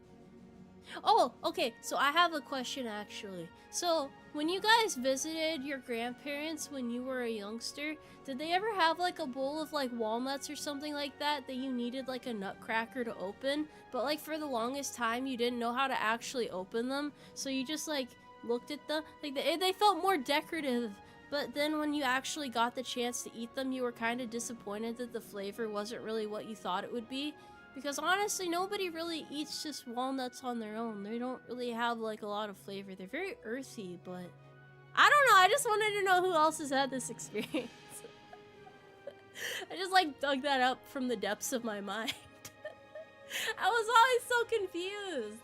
Oh, okay, so I have a question, actually. So, when you guys visited your grandparents when you were a youngster, did they ever have, like, a bowl of, like, walnuts or something like that you needed, like, a nutcracker to open? But, like, for the longest time, you didn't know how to actually open them, so you just, like, looked at them, like, they felt more decorative, but then when you actually got the chance to eat them, you were kind of disappointed that the flavor wasn't really what you thought it would be, because honestly, nobody really eats just walnuts on their own. They don't really have, like, a lot of flavor. They're very earthy, but I don't know, I just wanted to know who else has had this experience. I just, like, dug that up from the depths of my mind. I was always so confused.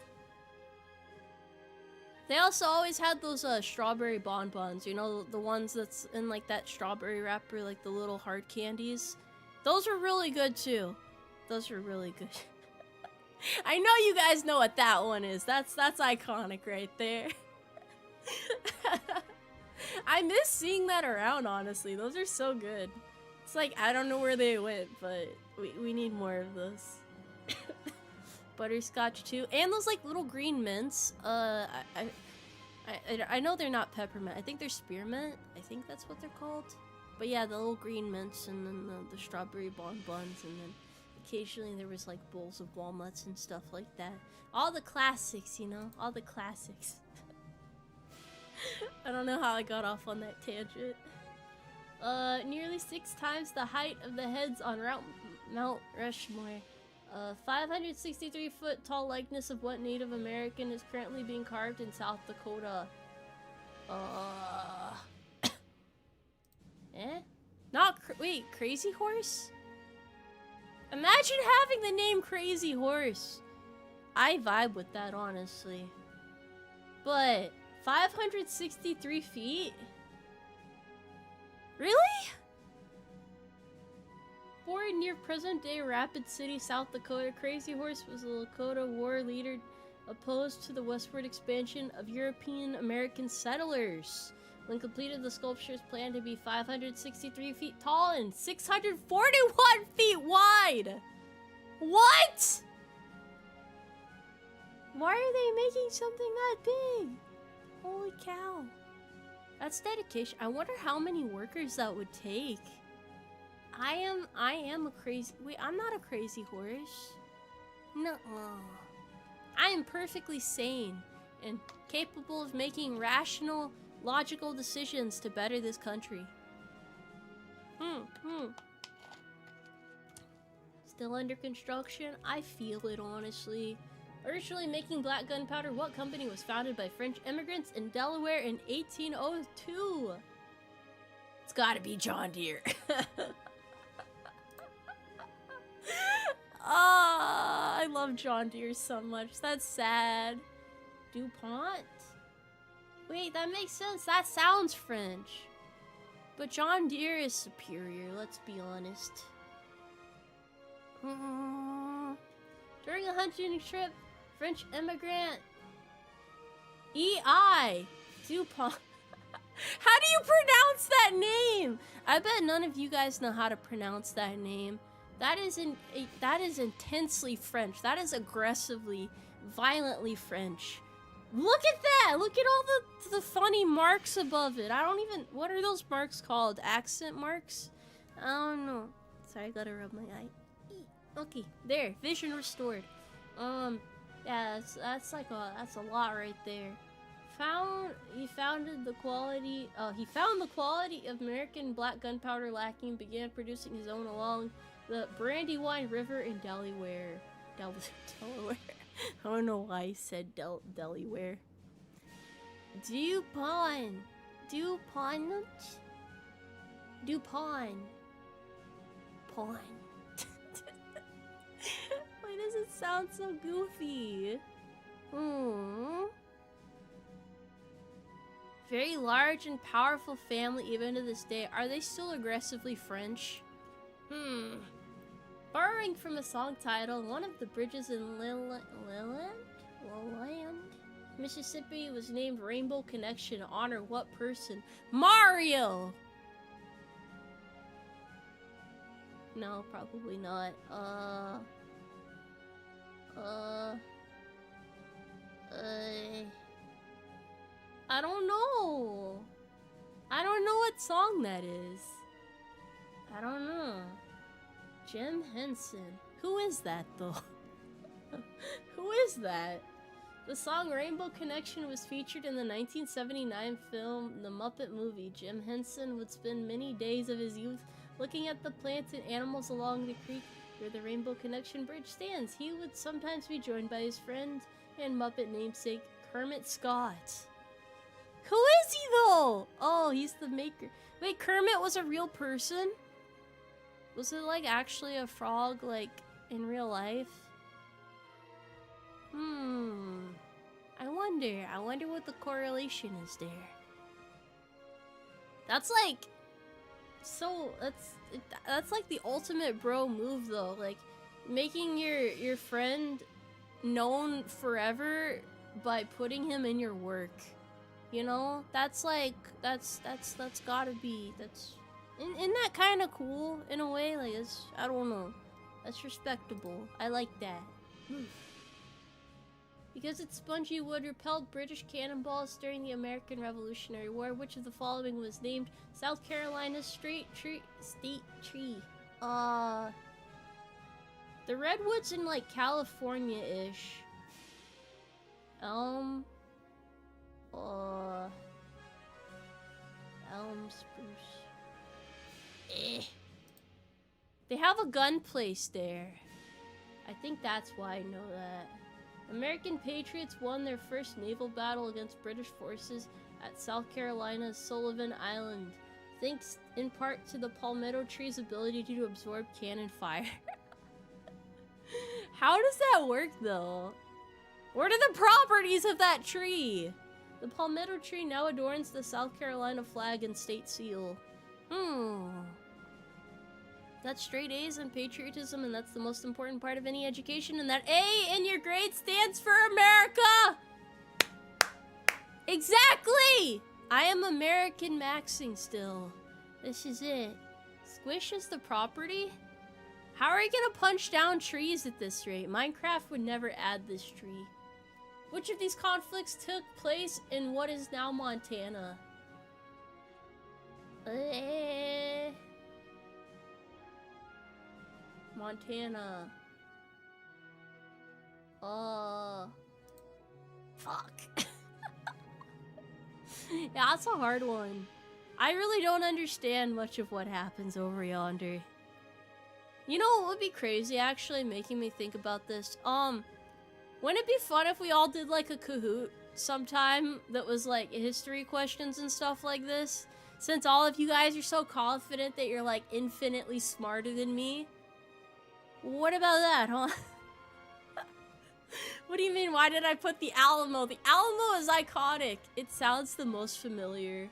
They also always had those strawberry bonbons, you know, the ones that's in like that strawberry wrapper, like the little hard candies. Those were really good too. Those were really good. I know you guys know what that one is. That's iconic right there. I miss seeing that around, honestly. Those are so good. It's like, I don't know where they went, but we need more of those. Butterscotch too, and those like little green mints. I know they're not peppermint. I think they're spearmint. I think that's what they're called. But yeah, the little green mints, and then the strawberry bonbons, and then occasionally there was like bowls of walnuts and stuff like that. All the classics, you know, all the classics. I don't know how I got off on that tangent. Nearly 6 times the height of the heads on Mount Rushmore. 563-foot tall likeness of what Native American is currently being carved in South Dakota. Wait, Crazy Horse? Imagine having the name Crazy Horse. I vibe with that, honestly. But 563 feet? Really? Born near present-day Rapid City, South Dakota, Crazy Horse was a Lakota war leader opposed to the westward expansion of European American settlers. When completed, the sculpture is planned to be 563 feet tall and 641 feet wide! What?! Why are they making something that big? Holy cow. That's dedication. I wonder how many workers that would take. I am a crazy... Wait, I'm not a crazy horse. Nuh-uh. I am perfectly sane and capable of making rational, logical decisions to better this country. Still under construction? I feel it, honestly. Originally making black gunpowder, what company was founded by French immigrants in Delaware in 1802? It's gotta be John Deere. I love John Deere so much. That's sad. DuPont? Wait, that makes sense. That sounds French. But John Deere is superior, let's be honest. During a hunting trip, French immigrant E.I. DuPont. How do you pronounce that name? I bet none of you guys know how to pronounce that name. That is intensely French. That is aggressively, violently French. Look at that! Look at all the funny marks above it. I don't even... What are those marks called? Accent marks? I don't know. Sorry, I gotta rub my eye. Okay, there. Vision restored. Yeah, that's a lot right there. He found the quality of American black gunpowder lacking, began producing his own along the Brandywine River in Delaware. Delaware. I don't know why he said Delaware. DuPont. DuPont. DuPont. Pawn. Why does it sound so goofy? Very large and powerful family even to this day. Are they still aggressively French? Borrowing from a song title, one of the bridges in Lilland, Mississippi was named Rainbow Connection to honor what person? Mario! No, probably not. I don't know. I don't know what song that is. I don't know. Jim Henson. Who is that, though? Who is that? The song Rainbow Connection was featured in the 1979 film The Muppet Movie. Jim Henson would spend many days of his youth looking at the plants and animals along the creek where the Rainbow Connection Bridge stands. He would sometimes be joined by his friend and Muppet namesake Kermit Scott. Who is he, though? Oh, he's the maker. Wait, Kermit was a real person? Was it, like, actually a frog, like, in real life? I wonder what the correlation is there. That's, like... So, that's like the ultimate bro move, though. Like, making your friend known forever by putting him in your work. You know? That's like, that's gotta be, isn't that kind of cool, in a way? Like, it's, I don't know. That's respectable. I like that. Because its spongy wood repelled British cannonballs during the American Revolutionary War, which of the following was named South Carolina's state tree? The redwoods in, like, California-ish. Elm spruce. They have a gun place there. I think that's why I know that. American patriots won their first naval battle against British forces at South Carolina's Sullivan Island, thanks in part to the palmetto tree's ability to absorb cannon fire. How does that work, though? What are the properties of that tree? The palmetto tree now adorns the South Carolina flag and state seal. That's straight A's in patriotism, and that's the most important part of any education, and that A in your grade stands for America! Exactly! I am American maxing still. This is it. Squish is the property? How are you gonna punch down trees at this rate? Minecraft would never add this tree. Which of these conflicts took place in what is now Montana? Montana. Fuck. Yeah, that's a hard one. I really don't understand much of what happens over yonder. You know what would be crazy, actually, making me think about this? Wouldn't it be fun if we all did, like, a Kahoot sometime that was, like, history questions and stuff like this? Since all of you guys are so confident that you're, like, infinitely smarter than me. What about that, huh? What do you mean, why did I put the Alamo? The Alamo is iconic. It sounds the most familiar.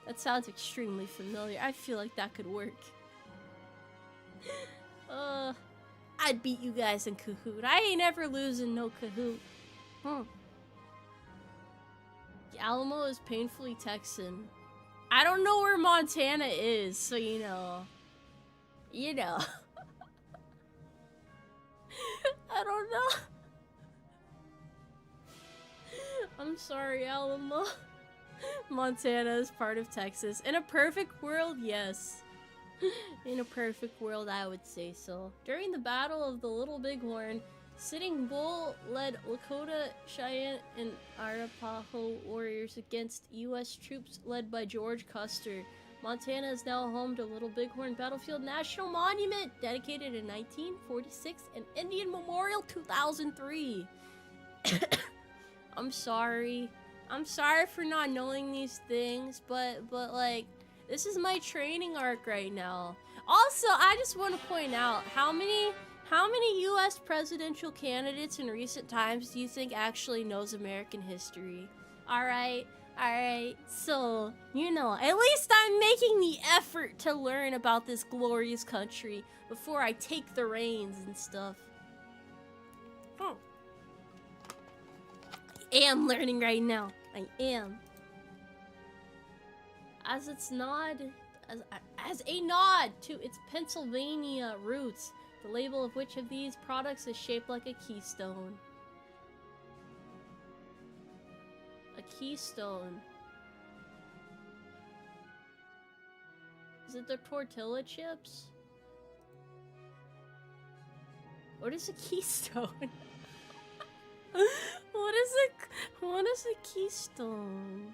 That sounds extremely familiar. I feel like that could work. I'd beat you guys in Kahoot. I ain't ever losing no Kahoot. The Alamo is painfully Texan. I don't know where Montana is, so you know. You know. I don't know. I'm sorry, Alamo. Montana is part of Texas. In a perfect world, yes. In a perfect world, I would say so. During the Battle of the Little Bighorn, Sitting Bull led Lakota, Cheyenne, and Arapaho warriors against U.S. troops led by George Custer. Montana is now home to Little Bighorn Battlefield National Monument, dedicated in 1946, and Indian Memorial 2003. I'm sorry. I'm sorry for not knowing these things, but like, this is my training arc right now. Also, I just want to point out, how many US presidential candidates in recent times do you think actually knows American history? Alright, so, you know, at least I'm making the effort to learn about this glorious country before I take the reins and stuff. Oh. I am learning right now. I am. As a nod to its Pennsylvania roots, the label of which of these products is shaped like a keystone. A keystone. Is it the tortilla chips? What is a keystone? What is a keystone?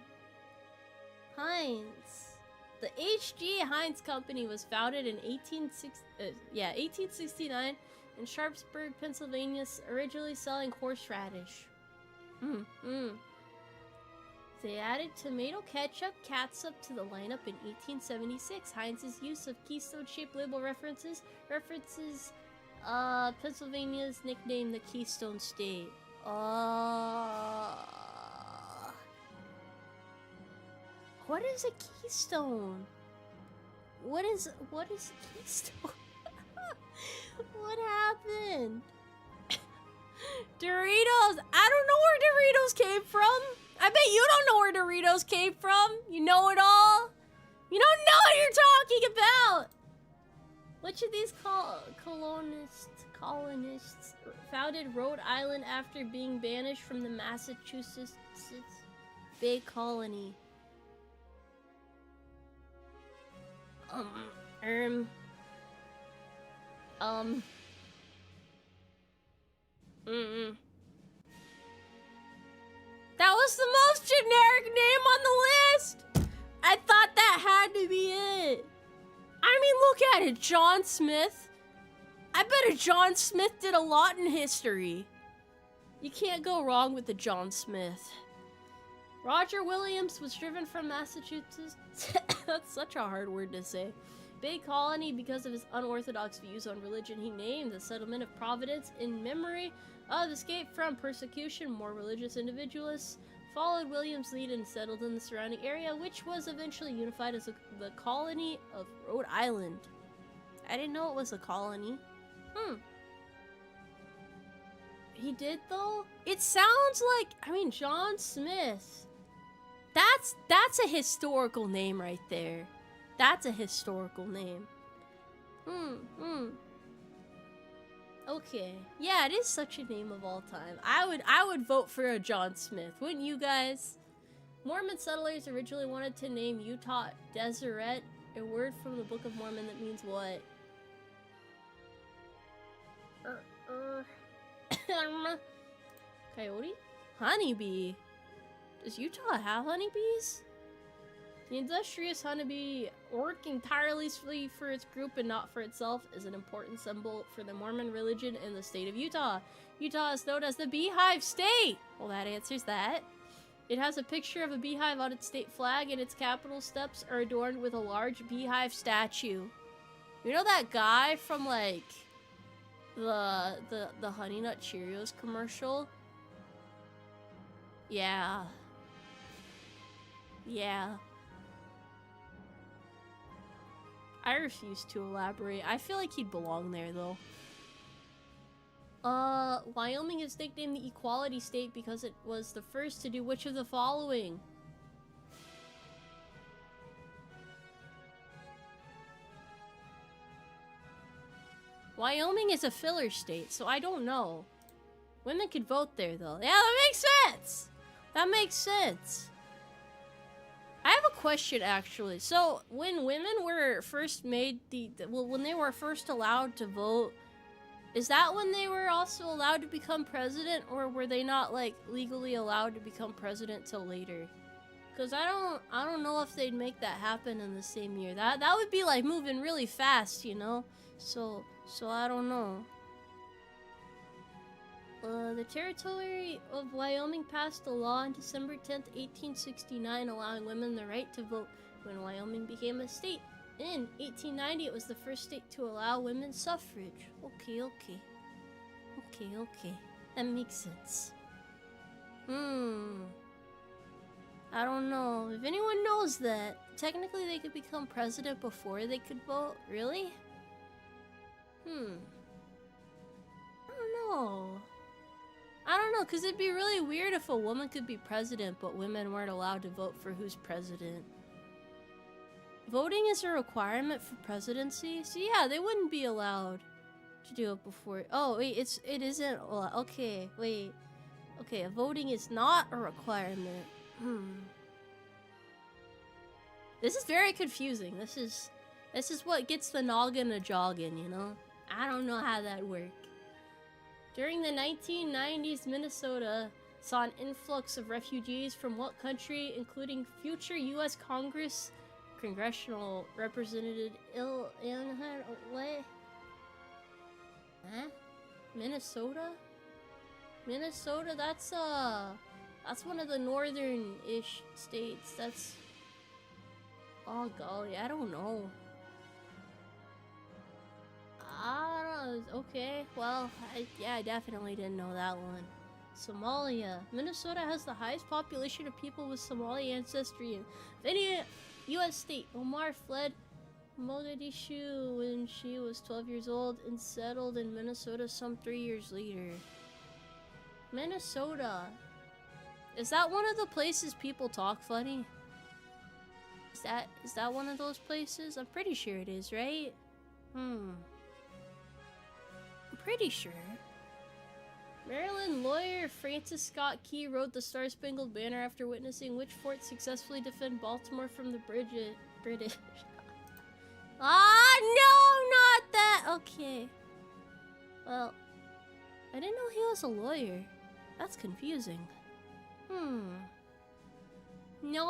Heinz. The H.G. Heinz Company was founded in 1869 in Sharpsburg, Pennsylvania, originally selling horseradish. They added tomato ketchup, catsup to the lineup in 1876. Heinz's use of keystone-shaped label references Pennsylvania's nickname the Keystone State. What is a keystone? What is a keystone? What happened? Doritos! I don't know where Doritos came from! I bet you don't know where Doritos came from! You know it all! You don't know what you're talking about! Which of these colonists founded Rhode Island after being banished from the Massachusetts Bay Colony? That was the most generic name on the list! I thought that had to be it. I mean, look at it, John Smith. I bet a John Smith did a lot in history. You can't go wrong with the John Smith. Roger Williams was driven from Massachusetts. That's such a hard word to say. Bay Colony because of his unorthodox views on religion. He named the settlement of Providence in memory of escape from persecution. More religious individualists followed Williams' lead and settled in the surrounding area, which was eventually unified as the colony of Rhode Island. I didn't know it was a colony. He did, though? It sounds like, I mean, John Smith. That's a historical name right there. That's a historical name. Okay. Yeah, it is such a name of all time. I would vote for a John Smith, wouldn't you guys? Mormon settlers originally wanted to name Utah Deseret, a word from the Book of Mormon that means what? Coyote? Honeybee. Does Utah have honeybees? The industrious honeybee, working tirelessly for its group and not for itself, is an important symbol for the Mormon religion in the state of Utah. Utah is known as the Beehive State! Well, that answers that. It has a picture of a beehive on its state flag, and its Capitol steps are adorned with a large beehive statue. You know that guy from, like, the Honey Nut Cheerios commercial? Yeah. Yeah. I refuse to elaborate. I feel like he'd belong there, though. Wyoming is nicknamed the Equality State because it was the first to do which of the following? Wyoming is a filler state, so I don't know. Women could vote there, though. Yeah, that makes sense! That makes sense. I have a question, actually. So, when women were first made when they were first allowed to vote, is that when they were also allowed to become president, or were they not, like, legally allowed to become president till later? Because I don't know if they'd make that happen in the same year. That would be, like, moving really fast, you know? So I don't know. The territory of Wyoming passed a law on December 10th, 1869, allowing women the right to vote when Wyoming became a state. In 1890, it was the first state to allow women's suffrage. Okay. That makes sense. I don't know. If anyone knows that, technically they could become president before they could vote. Really? I don't know, because it'd be really weird if a woman could be president, but women weren't allowed to vote for who's president. Voting is a requirement for presidency? So yeah, they wouldn't be allowed to do it before. Oh, wait, it isn't. Okay, wait. Okay, voting is not a requirement. This is very confusing. This is what gets the noggin a jogging, you know? I don't know how that worked. During the 1990s, Minnesota saw an influx of refugees from what country, including future U.S. Congressional Representative what? Huh? Minnesota? Minnesota, that's one of the northern-ish states. That's... Oh golly, I don't know. Okay, well, I definitely didn't know that one. Somalia. Minnesota has the highest population of people with Somali ancestry in any U.S. state. Omar fled Mogadishu when she was 12 years old and settled in Minnesota some 3 years later. Minnesota. Is that one of the places people talk funny? Is that one of those places? I'm pretty sure it is, right? I'm pretty sure. Maryland lawyer Francis Scott Key wrote the Star-Spangled Banner after witnessing which fort successfully defend Baltimore from the British. No, not that! Okay. Well, I didn't know he was a lawyer. That's confusing. No!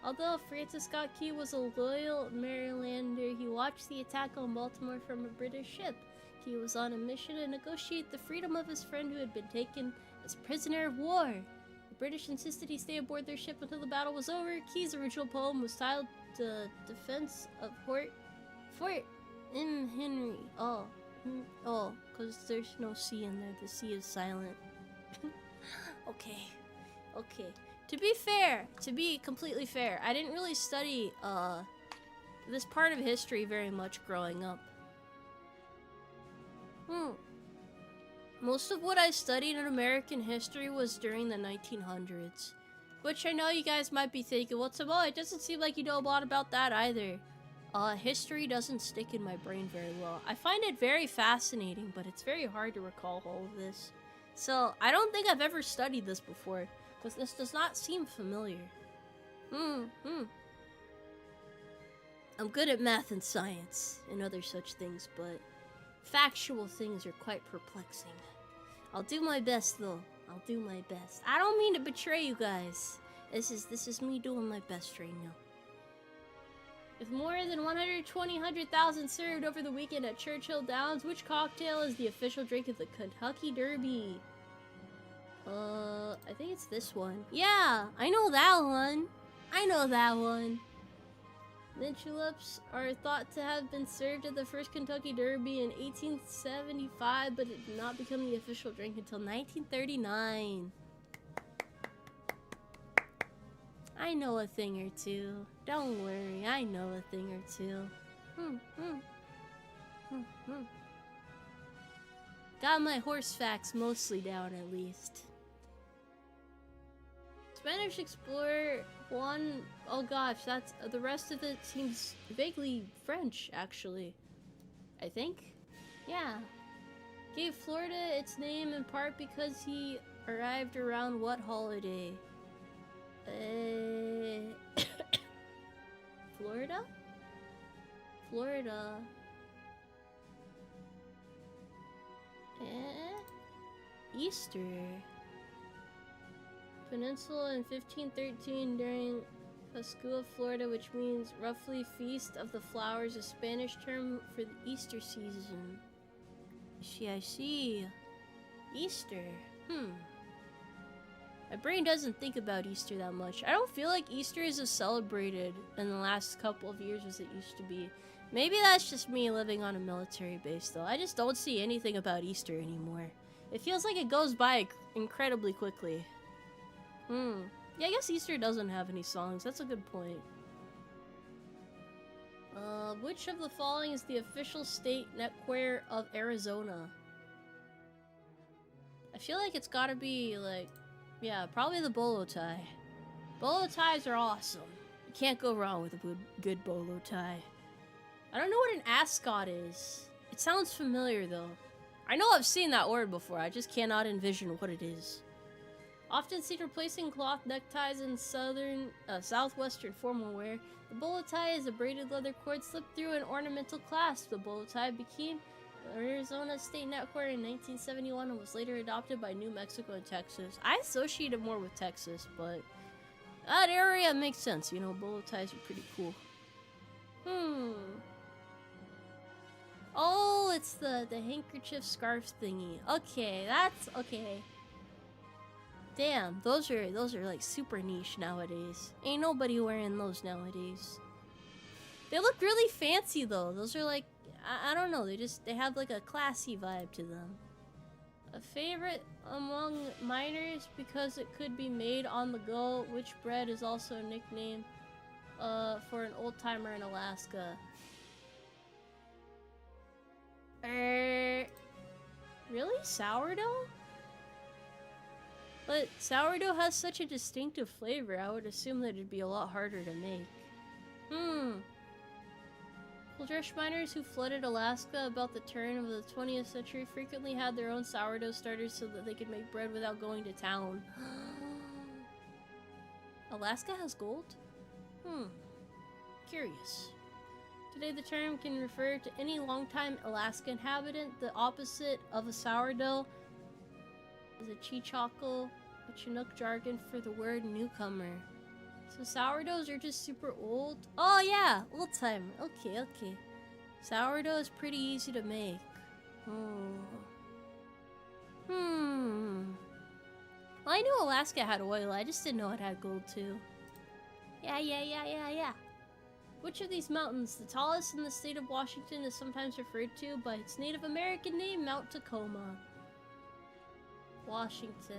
Although Francis Scott Key was a loyal Marylander, he watched the attack on Baltimore from a British ship. He was on a mission to negotiate the freedom of his friend who had been taken as prisoner of war. The British insisted he stay aboard their ship until the battle was over. Key's original poem was titled The Defense of Fort Henry. Oh, because there's no C in there. The C is silent. Okay. To be completely fair, I didn't really study this part of history very much growing up. Most of what I studied in American history was during the 1900s. Which I know you guys might be thinking, well, Tomoe, it doesn't seem like you know a lot about that either. History doesn't stick in my brain very well. I find it very fascinating, but it's very hard to recall all of this. So, I don't think I've ever studied this before, because this does not seem familiar. I'm good at math and science, and other such things, but factual things are quite perplexing. I'll do my best, though. I'll do my best. I don't mean to betray you guys. This is me doing my best right now. With more than 100,000 served over the weekend at Churchill Downs, which cocktail is the official drink of the Kentucky Derby? I think it's this one. Yeah, I know that one. Mint juleps are thought to have been served at the first Kentucky Derby in 1875, but it did not become the official drink until 1939. I know a thing or two. Don't worry, I know a thing or two. Got my horse facts mostly down, at least. Spanish explorer Juan... Oh gosh, that's... the rest of it seems vaguely French, actually. I think? Yeah. Gave Florida its name in part because he arrived around what holiday? Florida? Easter. Peninsula in 1513 during Pascua, Florida, which means roughly Feast of the Flowers, a Spanish term for the Easter season. I see. Easter. My brain doesn't think about Easter that much. I don't feel like Easter is as celebrated in the last couple of years as it used to be. Maybe that's just me living on a military base, though. I just don't see anything about Easter anymore. It feels like it goes by incredibly quickly. Yeah, I guess Easter doesn't have any songs. That's a good point. Which of the following is the official state neckwear of Arizona? I feel like it's gotta be, like, yeah, probably the bolo tie. Bolo ties are awesome. You can't go wrong with a good bolo tie. I don't know what an ascot is. It sounds familiar, though. I know I've seen that word before, I just cannot envision what it is. Often seen replacing cloth neckties in southwestern formal wear, the bolo tie is a braided leather cord slipped through an ornamental clasp. The bolo tie became Arizona state neckwear in 1971 and was later adopted by New Mexico and Texas. I associate it more with Texas, but that area makes sense. You know, bolo ties are pretty cool. Oh, it's the handkerchief scarf thingy. Okay, that's okay. Damn, those are like super niche nowadays. Ain't nobody wearing those nowadays. They look really fancy though. Those are like, I don't know, they have like a classy vibe to them. A favorite among miners because it could be made on the go, which bread is also a nickname for an old timer in Alaska. Really? Sourdough? But sourdough has such a distinctive flavor, I would assume that it'd be a lot harder to make. Gold-rush miners who flooded Alaska about the turn of the 20th century frequently had their own sourdough starters so that they could make bread without going to town. Alaska has gold? Curious. Today the term can refer to any longtime Alaska inhabitant. The opposite of a sourdough is a chichaco, a Chinook jargon for the word newcomer. So sourdoughs are just super old? Oh yeah, old timer. Okay. Sourdough is pretty easy to make. Well, I knew Alaska had oil, I just didn't know it had gold too. Yeah. Which of these mountains, the tallest in the state of Washington, is sometimes referred to by its Native American name, Mount Tacoma? Washington.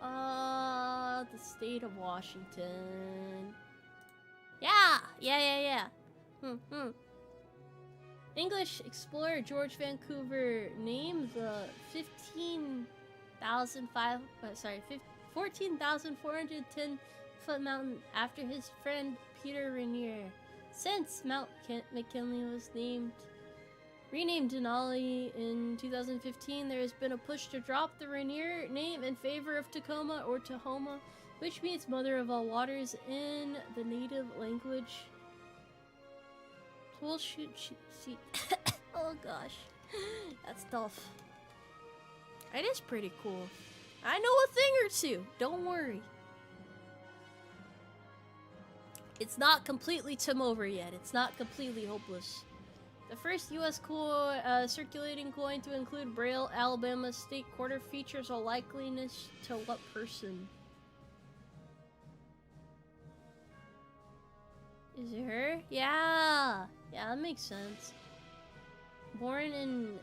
The state of Washington. Yeah. English explorer George Vancouver named the 14,410 foot mountain after his friend Peter Rainier. Since Mount McKinley was renamed Denali in 2015, there has been a push to drop the Rainier name in favor of Tacoma or Tahoma, which means mother of all waters in the native language. We'll shoot. Oh gosh, that's tough. It is pretty cool. I know a thing or two, don't worry. It's not completely over yet. It's not completely hopeless. The first U.S. circulating coin to include Braille Alabama state quarter features a likeliness to what person? Is it her? Yeah, that makes sense. Born in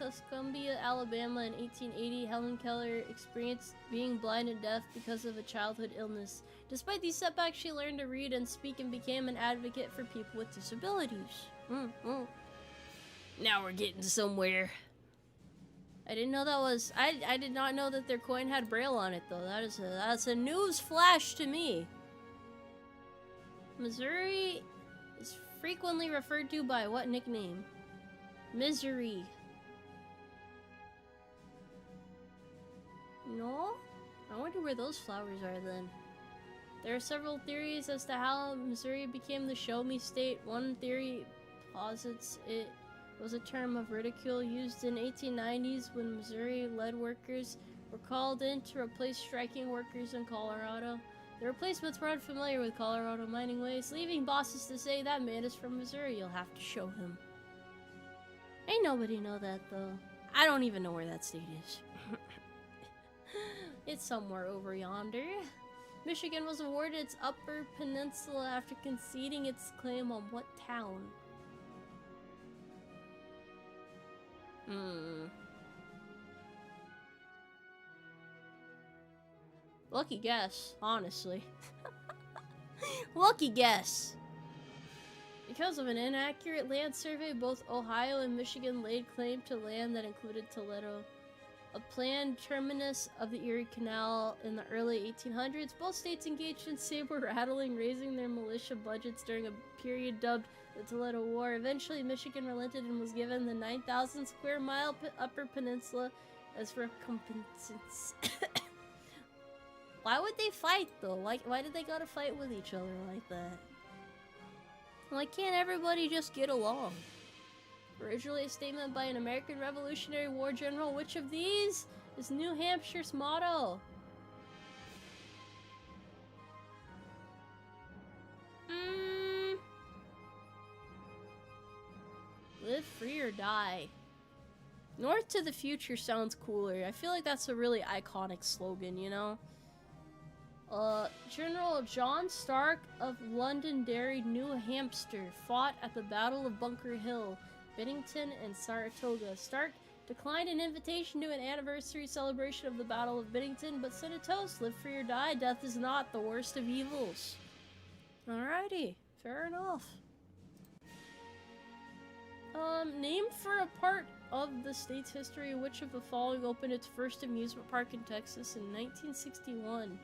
Tuscumbia, Alabama in 1880, Helen Keller experienced being blind and deaf because of a childhood illness. Despite these setbacks, she learned to read and speak and became an advocate for people with disabilities. Now we're getting somewhere. I didn't know that was... I did not know that their coin had Braille on it, though. That's a news flash to me. Missouri is frequently referred to by what nickname? Misery. No? I wonder where those flowers are then. There are several theories as to how Missouri became the show me state. One theory posits it was a term of ridicule used in 1890s when Missouri lead workers were called in to replace striking workers in Colorado. The replacements were unfamiliar with Colorado mining ways, leaving bosses to say, that man is from Missouri, you'll have to show him. Ain't nobody know that, though. I don't even know where that state is. It's somewhere over yonder. Michigan was awarded its Upper Peninsula after conceding its claim on what town? Lucky guess, honestly. Lucky guess. Because of an inaccurate land survey, both Ohio and Michigan laid claim to land that included Toledo, a planned terminus of the Erie Canal in the early 1800s. Both states engaged in saber-rattling, raising their militia budgets during a period dubbed the Toledo War. Eventually, Michigan relented and was given the 9,000 square mile Upper Peninsula as recompense. Why would they fight, though? Why did they gotta fight with each other like that? Why can't everybody just get along? Originally a statement by an American Revolutionary War general, which of these is New Hampshire's motto? Live free or die. North to the future sounds cooler. I feel like that's a really iconic slogan, you know? General John Stark of Londonderry, New Hampshire, fought at the Battle of Bunker Hill, Bennington, and Saratoga. Stark declined an invitation to an anniversary celebration of the Battle of Bennington, but sent a toast: live free or die, death is not the worst of evils. Alrighty, fair enough. Name for a part of the state's history which of the following opened its first amusement park in Texas in 1961.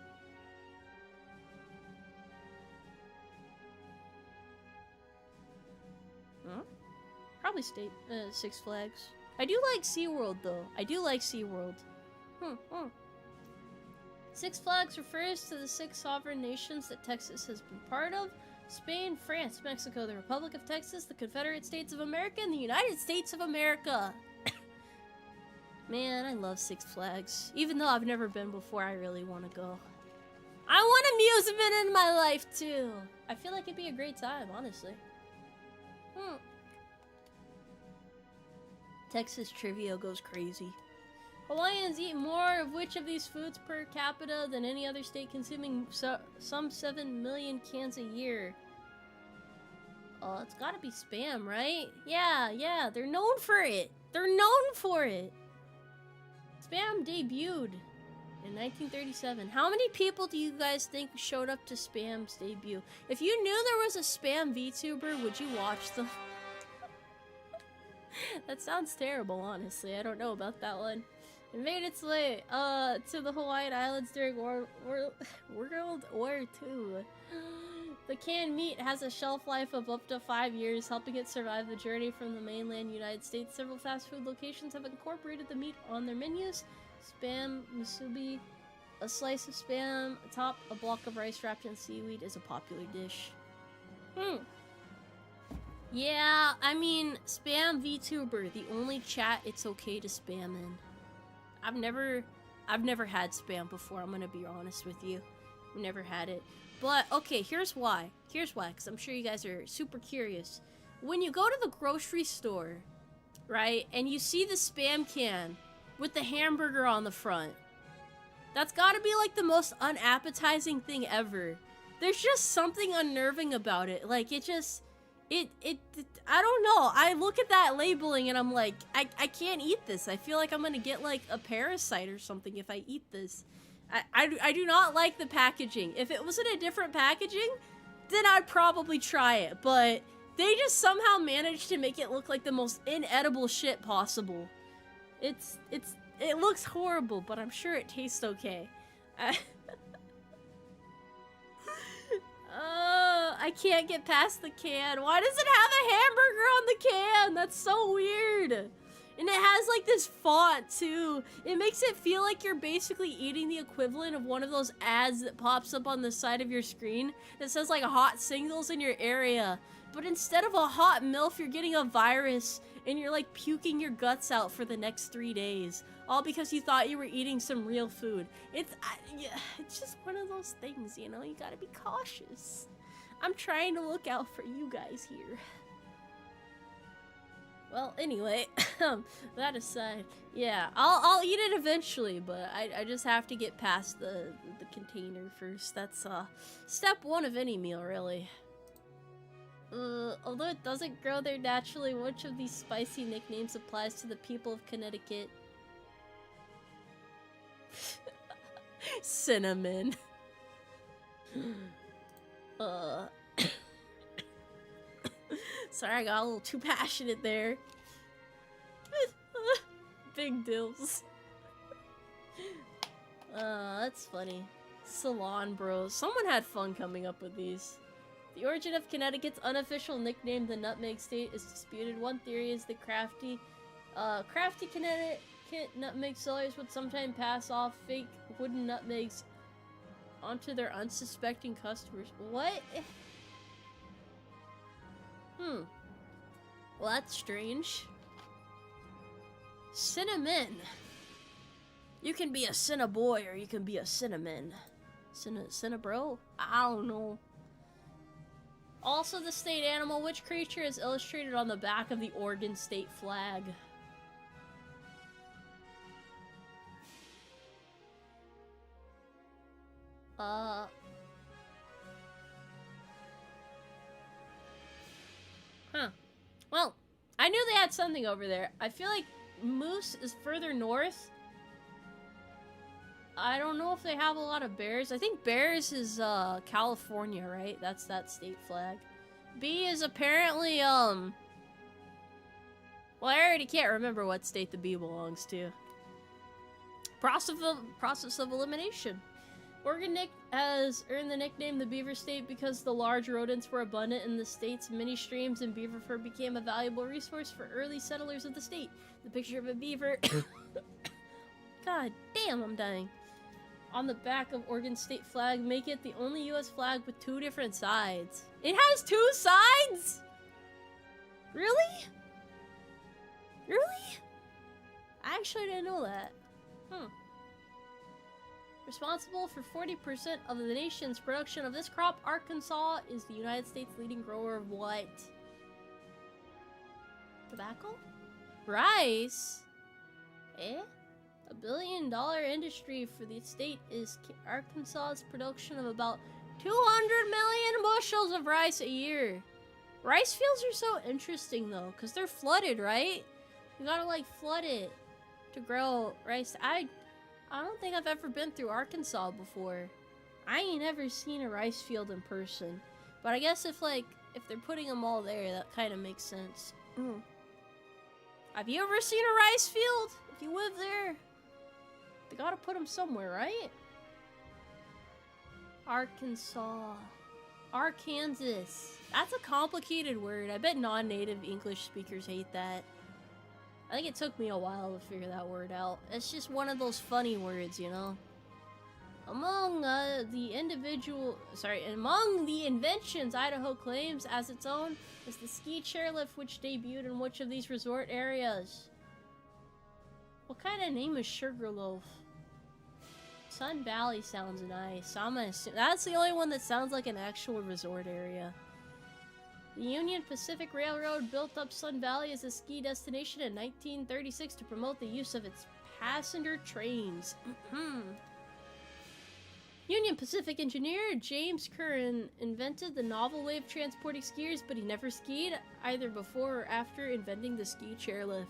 Huh? Probably Six Flags. I do like SeaWorld, though. I do like SeaWorld. Six Flags refers to the 6 sovereign nations that Texas has been part of: Spain, France, Mexico, the Republic of Texas, the Confederate States of America, and the United States of America. Man, I love Six Flags. Even though I've never been before, I really want to go. I want amusement in my life, too. I feel like it'd be a great time, honestly. Texas trivia goes crazy. Hawaiians eat more of which of these foods per capita than any other state, consuming some 7 million cans a year? Oh, it's gotta be Spam, right? Yeah, they're known for it. They're known for it. Spam debuted in 1937. How many people do you guys think showed up to Spam's debut? If you knew there was a Spam VTuber, would you watch them? That sounds terrible, honestly. I don't know about that one. It made its way to the Hawaiian Islands during World War II. The canned meat has a shelf life of up to 5 years, helping it survive the journey from the mainland United States. Several fast food locations have incorporated the meat on their menus. Spam musubi, a slice of spam atop a block of rice wrapped in seaweed, is a popular dish. Yeah, I mean, Spam VTuber, the only chat it's okay to spam in. I've never had spam before, I'm gonna be honest with you. I've never had it. But, okay, here's why. Because I'm sure you guys are super curious. When you go to the grocery store, right, and you see the spam can with the hamburger on the front, that's gotta be, like, the most unappetizing thing ever. There's just something unnerving about it. Like, it just... I don't know. I look at that labeling and I'm like, I can't eat this. I feel like I'm gonna get like a parasite or something if I eat this. I do not like the packaging. If it was in a different packaging, then I'd probably try it. But they just somehow managed to make it look like the most inedible shit possible. It looks horrible, but I'm sure it tastes okay. I can't get past the can. Why does it have a hamburger on the can? That's so weird. And it has like this font too. It makes it feel like you're basically eating the equivalent of one of those ads that pops up on the side of your screen that says like hot singles in your area. But instead of a hot MILF, you're getting a virus and you're like puking your guts out for the next 3 days. All because you thought you were eating some real food. It's just one of those things, you know? You gotta be cautious. I'm trying to look out for you guys here. Well, anyway, that aside, yeah, I'll eat it eventually, but I just have to get past the container first. That's step one of any meal, really. Although it doesn't grow there naturally, which of these spicy nicknames applies to the people of Connecticut? Cinnamon. Sorry, I got a little too passionate there. Big dills. That's funny. Salon Bros. Someone had fun coming up with these. The origin of Connecticut's unofficial nickname, the Nutmeg State, is disputed. One theory is the crafty Connecticut nutmeg sellers would sometimes pass off fake wooden nutmegs onto their unsuspecting customers. What? Well, that's strange. Cinnamon. You can be a cinnaboy or you can be a cinnamon. Cinnabro? I don't know. Also the state animal. Which creature is illustrated on the back of the Oregon state flag? Well, I knew they had something over there. I feel like moose is further north. I don't know if they have a lot of bears. I think bears is, California, right? That's that state flag. B is apparently, well, I already can't remember what state the bee belongs to. Process of elimination. Oregon has earned the nickname the Beaver State because the large rodents were abundant in the state's many streams and beaver fur became a valuable resource for early settlers of the state. The picture of a beaver... God damn, I'm dying. On the back of Oregon state flag make it the only U.S. flag with two different sides. It has two sides?! Really? Really? I actually didn't know that. Responsible for 40% of the nation's production of this crop, Arkansas is the United States' leading grower of what? Tobacco? Rice? Eh? $1 billion industry for the state is Arkansas's production of about 200 million bushels of rice a year. Rice fields are so interesting though, because they're flooded, right? You gotta like flood it to grow rice. I don't think I've ever been through Arkansas before. I ain't ever seen a rice field in person. But I guess if they're putting them all there, that kind of makes sense. Have you ever seen a rice field? If you live there, they gotta put them somewhere, right? Arkansas. Arkansas. That's a complicated word. I bet non-native English speakers hate that. I think it took me a while to figure that word out. It's just one of those funny words, you know? Among the inventions Idaho claims as its own is the ski chairlift, which debuted in which of these resort areas? What kind of name is Sugarloaf? Sun Valley sounds nice. I'm gonna assume that's the only one that sounds like an actual resort area. The Union Pacific Railroad built up Sun Valley as a ski destination in 1936 to promote the use of its passenger trains. Union Pacific engineer James Curran invented the novel way of transporting skiers, but he never skied either before or after inventing the ski chairlift.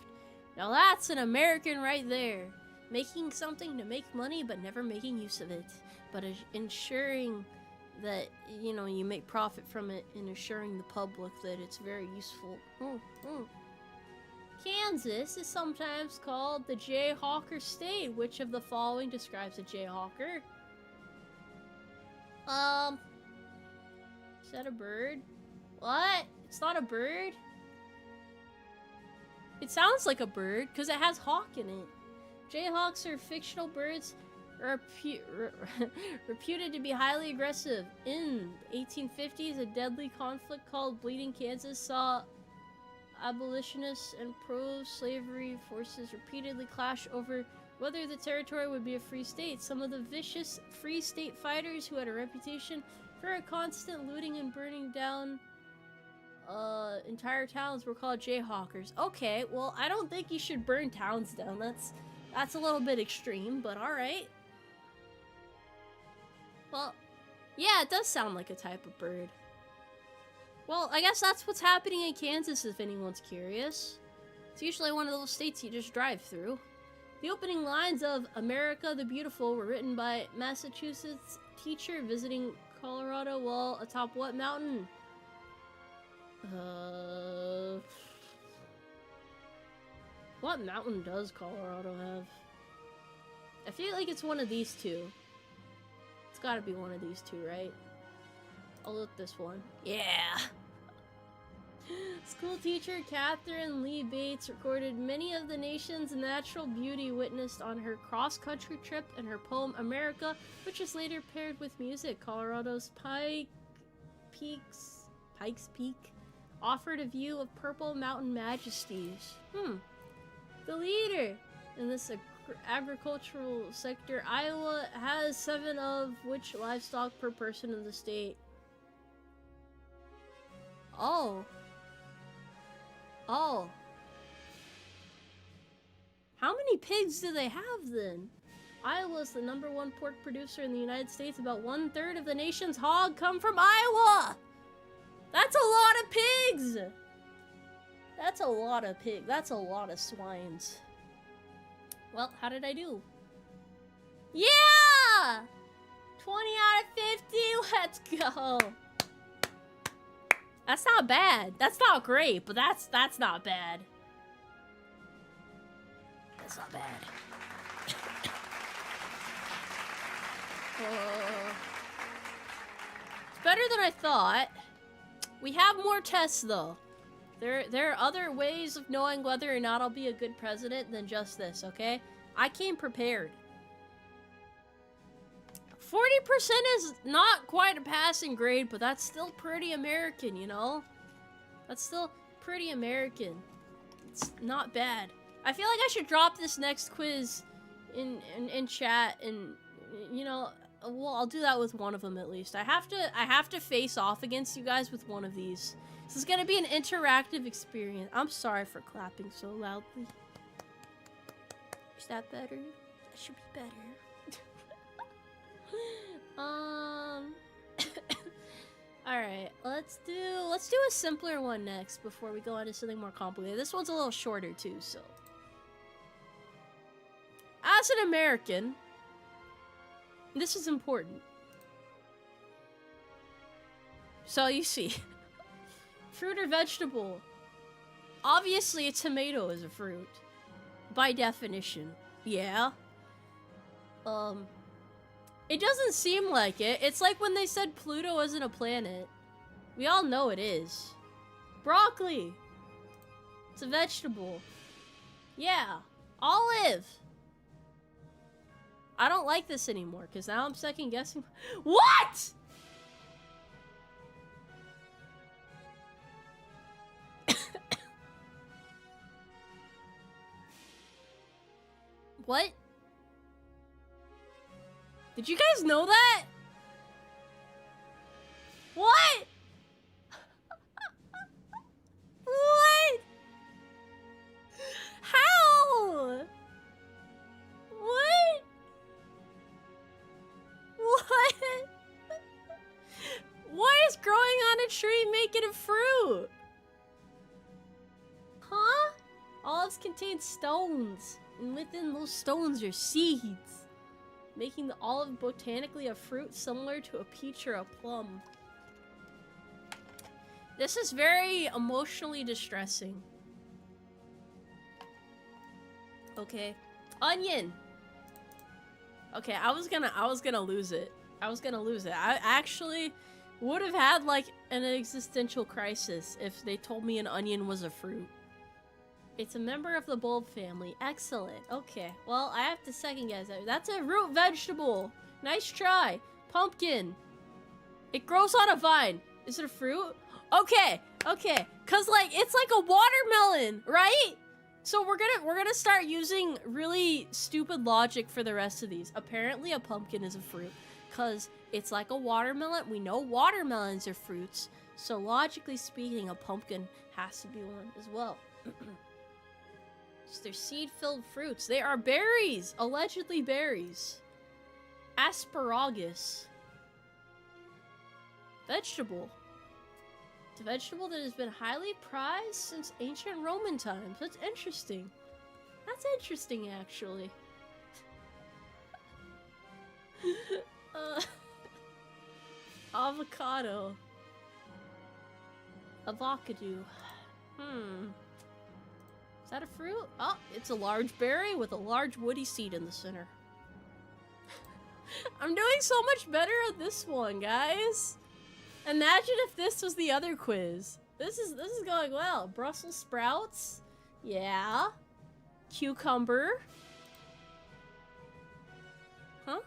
Now that's an American right there. Making something to make money, but never making use of it. But ensuring that, you know, you make profit from it and assuring the public that it's very useful. Kansas is sometimes called the Jayhawker State. Which of the following describes a Jayhawker? Is that a bird? What? It's not a bird? It sounds like a bird because it has hawk in it. Jayhawks are fictional birds reputed to be highly aggressive. In the 1850s, a deadly conflict called Bleeding Kansas saw abolitionists and pro-slavery forces repeatedly clash over whether the territory would be a free state. Some of the vicious free state fighters who had a reputation for a constant looting and burning down entire towns were called Jayhawkers. Okay, well, I don't think you should burn towns down. That's a little bit extreme, but alright. Well, yeah, it does sound like a type of bird. Well, I guess that's what's happening in Kansas, if anyone's curious. It's usually one of those states you just drive through. The opening lines of America the Beautiful were written by Massachusetts teacher visiting Colorado while atop what mountain? What mountain does Colorado have? I feel like it's one of these two. It's gotta be one of these two, right? I'll look this one. Yeah! School teacher Catherine Lee Bates recorded many of the nation's natural beauty witnessed on her cross-country trip in her poem America, which was later paired with music. Colorado's Pikes Peak offered a view of purple mountain majesties. The leader in this agricultural sector, Iowa, has 7 of which livestock per person in the state. Oh. How many pigs do they have then? Iowa is the #1 pork producer in the United States. About 1/3 of the nation's hog come from Iowa! That's a lot of pigs! That's a lot of pigs. That's a lot of swines. Well, how did I do? Yeah! 20 out of 50, let's go! That's not bad. That's not great, but that's not bad. That's not bad. It's better than I thought. We have more tests, though. There are other ways of knowing whether or not I'll be a good president than just this, okay? I came prepared. 40% is not quite a passing grade, but that's still pretty American, you know? That's still pretty American. It's not bad. I feel like I should drop this next quiz in chat, and, you know, well, I'll do that with one of them at least. I have to face off against you guys with one of these. This is gonna be an interactive experience. I'm sorry for clapping so loudly. Is that better? That should be better. Alright, let's do a simpler one next before we go on to something more complicated. This one's a little shorter too, so. As an American, this is important. So you see, fruit or vegetable? Obviously a tomato is a fruit. By definition. Yeah. It doesn't seem like it. It's like when they said Pluto isn't a planet. We all know it is. Broccoli. It's a vegetable. Yeah. Olive. I don't like this anymore, because now I'm second guessing. What?! What? Did you guys know that? What? What? How? What? What? Why is growing on a tree make it a fruit? Huh? Olives contain stones, and within those stones are seeds, making the olive botanically a fruit similar to a peach or a plum. This is very emotionally distressing. Okay. Onion! Okay, I was gonna lose it. I actually would have had, like, an existential crisis if they told me an onion was a fruit. It's a member of the bulb family. Excellent. Okay. Well, I have to second guess that. That's a root vegetable. Nice try. Pumpkin. It grows on a vine. Is it a fruit? Okay. Okay. Cause like it's like a watermelon, right? So we're gonna start using really stupid logic for the rest of these. Apparently a pumpkin is a fruit. Cause it's like a watermelon. We know watermelons are fruits. So logically speaking, a pumpkin has to be one as well. So they're seed-filled fruits. They are berries! Allegedly berries. Asparagus. Vegetable. It's a vegetable that has been highly prized since ancient Roman times. That's interesting. That's interesting, actually. Avocado. Avocado. Is that a fruit? Oh, it's a large berry with a large woody seed in the center. I'm doing so much better at this one, guys. Imagine if this was the other quiz. This is going well. Brussels sprouts? Yeah. Cucumber? Huh?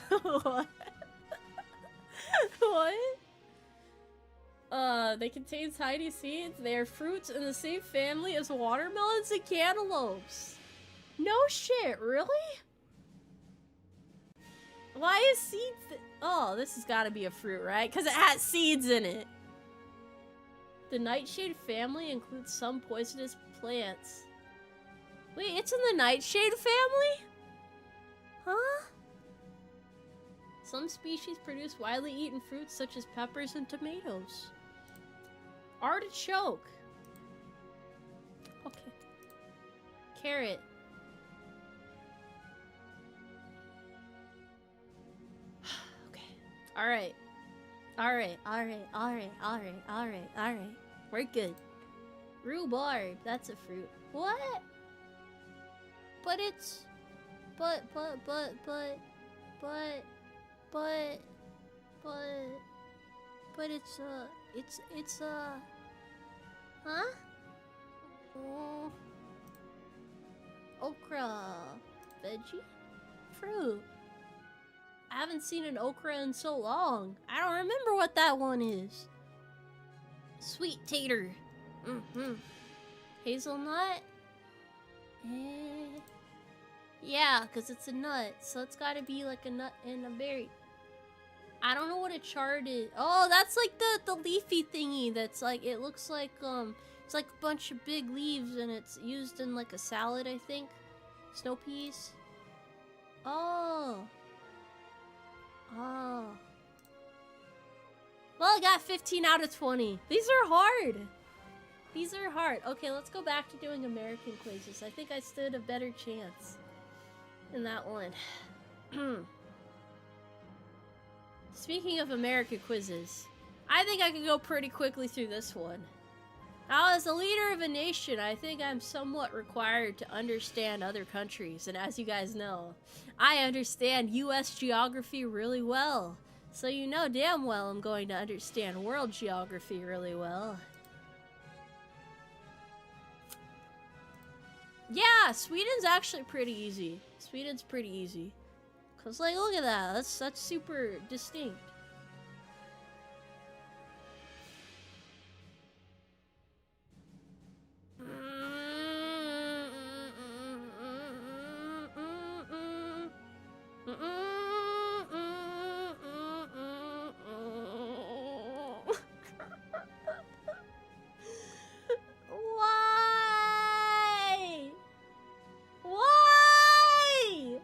What? What? They contain tiny seeds. They are fruits in the same family as watermelons and cantaloupes. No shit, really? Why is seeds? Oh, this has got to be a fruit, right? Because it has seeds in it. The nightshade family includes some poisonous plants. Wait, it's in the nightshade family? Huh? Some species produce widely eaten fruits such as peppers and tomatoes. Artichoke. Okay. Carrot. Okay. Alright. Alright. We're good. Rhubarb. That's a fruit. What? But it's... But it's huh? Oh. Okra. Veggie? Fruit. I haven't seen an okra in so long. I don't remember what that one is. Sweet tater. Hazelnut? Yeah, because it's a nut. So it's got to be like a nut and a berry. I don't know what a chard is. Oh, that's like the leafy thingy that's like, it looks like, it's like a bunch of big leaves and it's used in like a salad, I think. Snow peas. Oh. Oh. Well, I got 15 out of 20. These are hard. These are hard. Okay, let's go back to doing American quizzes. I think I stood a better chance in that one. Speaking of American quizzes, I think I could go pretty quickly through this one. Now, as a leader of a nation, I think I'm somewhat required to understand other countries. And as you guys know, I understand US geography really well. So you know damn well I'm going to understand world geography really well. Yeah, Sweden's actually pretty easy. Sweden's pretty easy. Cause like, look at that. That's super distinct. Why? Why?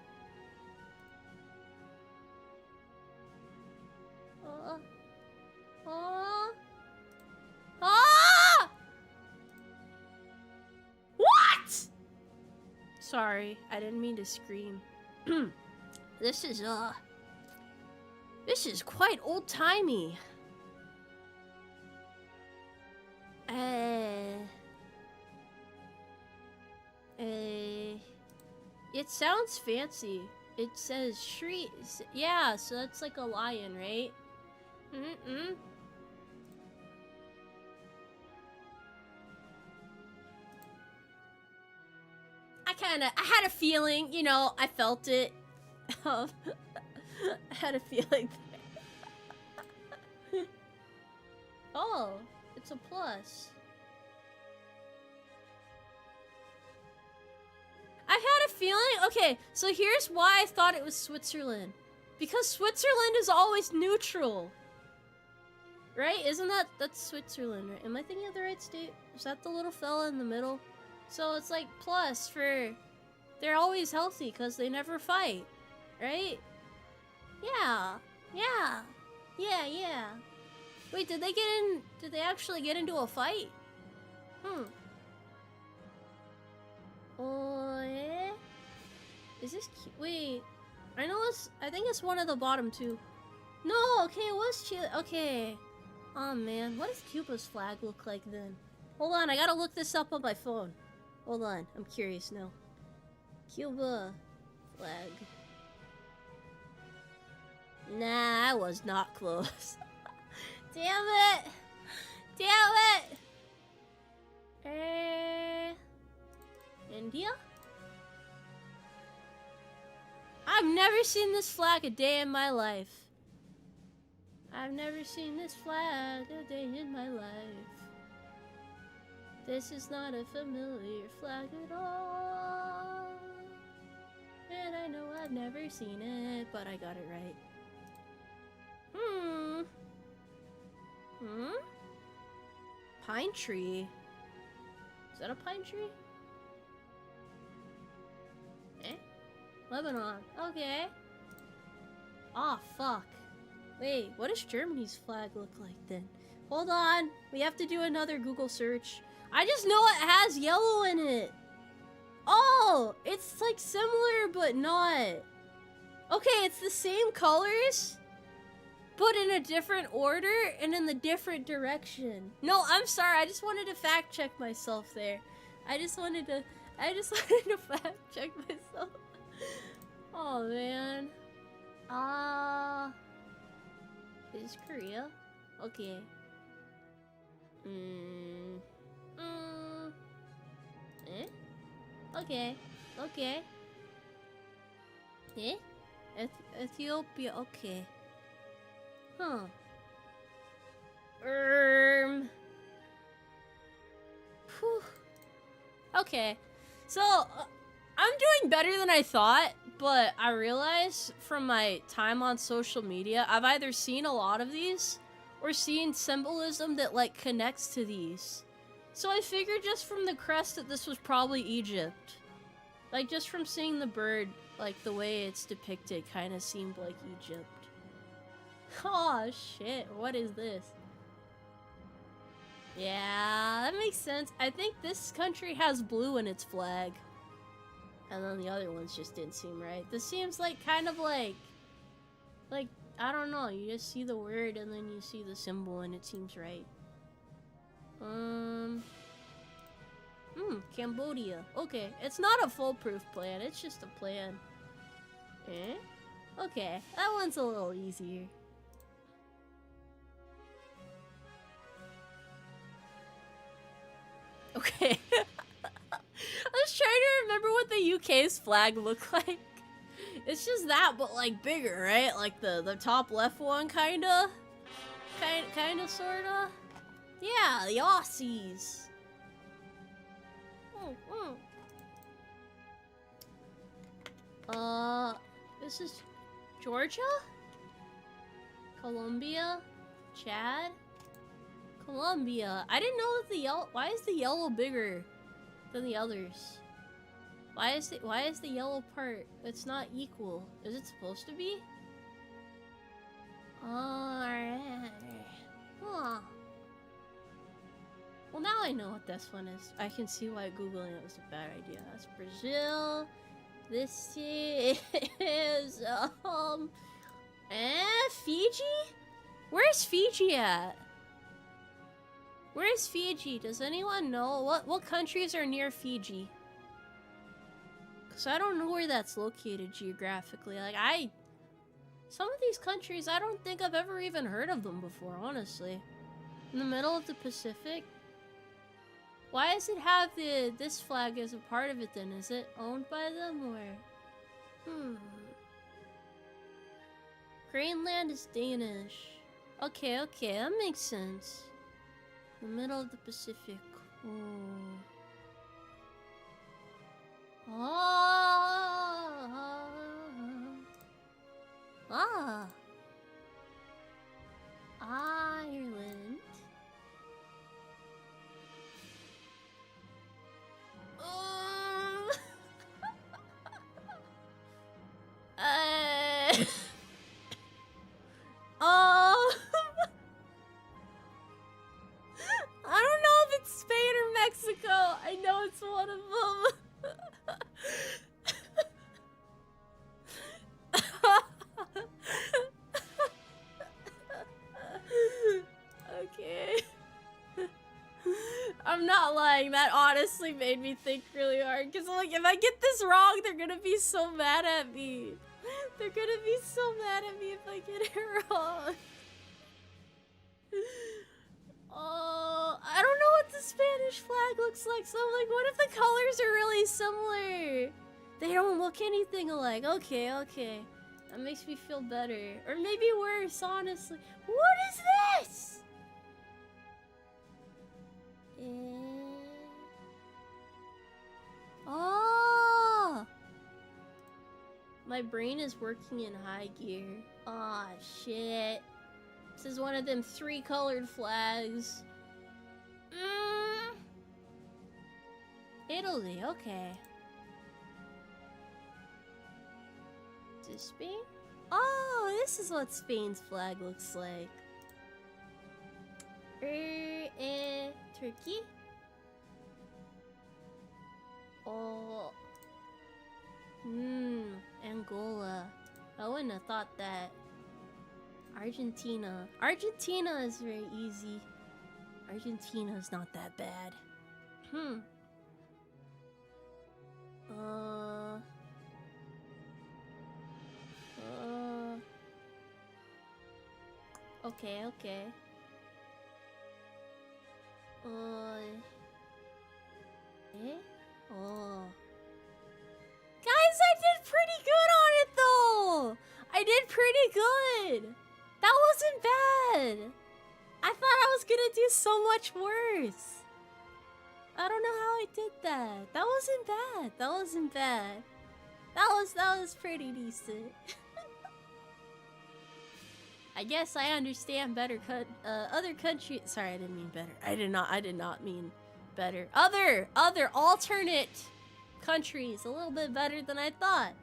What? Sorry, I didn't mean to scream. This is quite old-timey. It sounds fancy. It says shriek. Yeah, so that's like a lion, right? I had a feeling, you know, I felt it. I had a feeling. Oh, it's a plus. I've had a feeling. Okay, so here's why I thought it was Switzerland. Because Switzerland is always neutral. Right? That's Switzerland, right? Am I thinking of the right state? Is that the little fella in the middle? So it's like plus for, they're always healthy because they never fight, right? Yeah, yeah, yeah. Wait, did they actually get into a fight? Oh, yeah? Is this wait, I think it's one of the bottom two. No, okay, it was Chile, okay. Oh man, what does Cuba's flag look like then? Hold on, I gotta look this up on my phone. Hold on, I'm curious now. Cuba flag. Nah, I was not close. Damn it! Damn it! India? I've never seen this flag a day in my life. I've never seen this flag a day in my life. This is not a familiar flag at all. And I know I've never seen it, but I got it right. Pine tree. Is that a pine tree? Lebanon. Okay. Oh, fuck. Wait, what does Germany's flag look like then? Hold on. We have to do another Google search. I just know it has yellow in it. Oh, it's like similar but not. Okay, it's the same colors, but in a different order and in the different direction. No, I'm sorry. I just wanted to fact check myself there. I just wanted to fact check myself. Oh man. Is Korea? Okay. Okay. Okay. Ethiopia, okay. Huh. Whew. Okay. So, I'm doing better than I thought, but I realize from my time on social media, I've either seen a lot of these or seen symbolism that like connects to these. So I figured just from the crest that this was probably Egypt. Like just from seeing the bird, like the way it's depicted kind of seemed like Egypt. Oh shit, what is this? Yeah, that makes sense. I think this country has blue in its flag. And then the other ones just didn't seem right. This seems like kind of like, I don't know, you just see the word and then you see the symbol and it seems right. Cambodia. Okay, it's not a foolproof plan, it's just a plan. Okay, that one's a little easier. Okay. I was trying to remember what the UK's flag looked like. It's just that, but like bigger, right? Like the top left one, kinda? Kinda, sorta? Yeah, the Aussies. This is Georgia? Colombia? Chad? Colombia. I didn't know that the yellow. Why is the yellow bigger than the others? Why is the yellow part? It's not equal. Is it supposed to be? Alright. Huh. Well, now I know what this one is. I can see why Googling it was a bad idea. That's Brazil. This is Fiji? Where's Fiji at? Where's Fiji? Does anyone know? What countries are near Fiji? Because I don't know where that's located geographically. Like, some of these countries, I don't think I've ever even heard of them before, honestly. In the middle of the Pacific? Why does it have this flag as a part of it then? Is it owned by them or? Greenland is Danish. Okay, that makes sense. The middle of the Pacific. Ireland. lying. That honestly made me think really hard. Because, like, if I get this wrong, they're gonna be so mad at me. They're gonna be so mad at me if I get it wrong. Oh, I don't know what the Spanish flag looks like, so I'm like, what if the colors are really similar? They don't look anything alike. Okay, okay. That makes me feel better. Or maybe worse, honestly. What is this? Oh! My brain is working in high gear. Aw, shit. This is one of them 3-colored flags. Italy, okay. Is this Spain? Oh, this is what Spain's flag looks like. Turkey? Oh. Angola. I wouldn't have thought that. Argentina. Argentina is very easy. Argentina is not that bad. Okay, okay. Oh. Guys, I did pretty good on it though! I did pretty good! That wasn't bad! I thought I was gonna do so much worse. I don't know how I did that. That wasn't bad. That wasn't bad. That was pretty decent. I guess I understand better other countries. Sorry, I didn't mean better. I did not mean better. Other alternate countries a little bit better than I thought.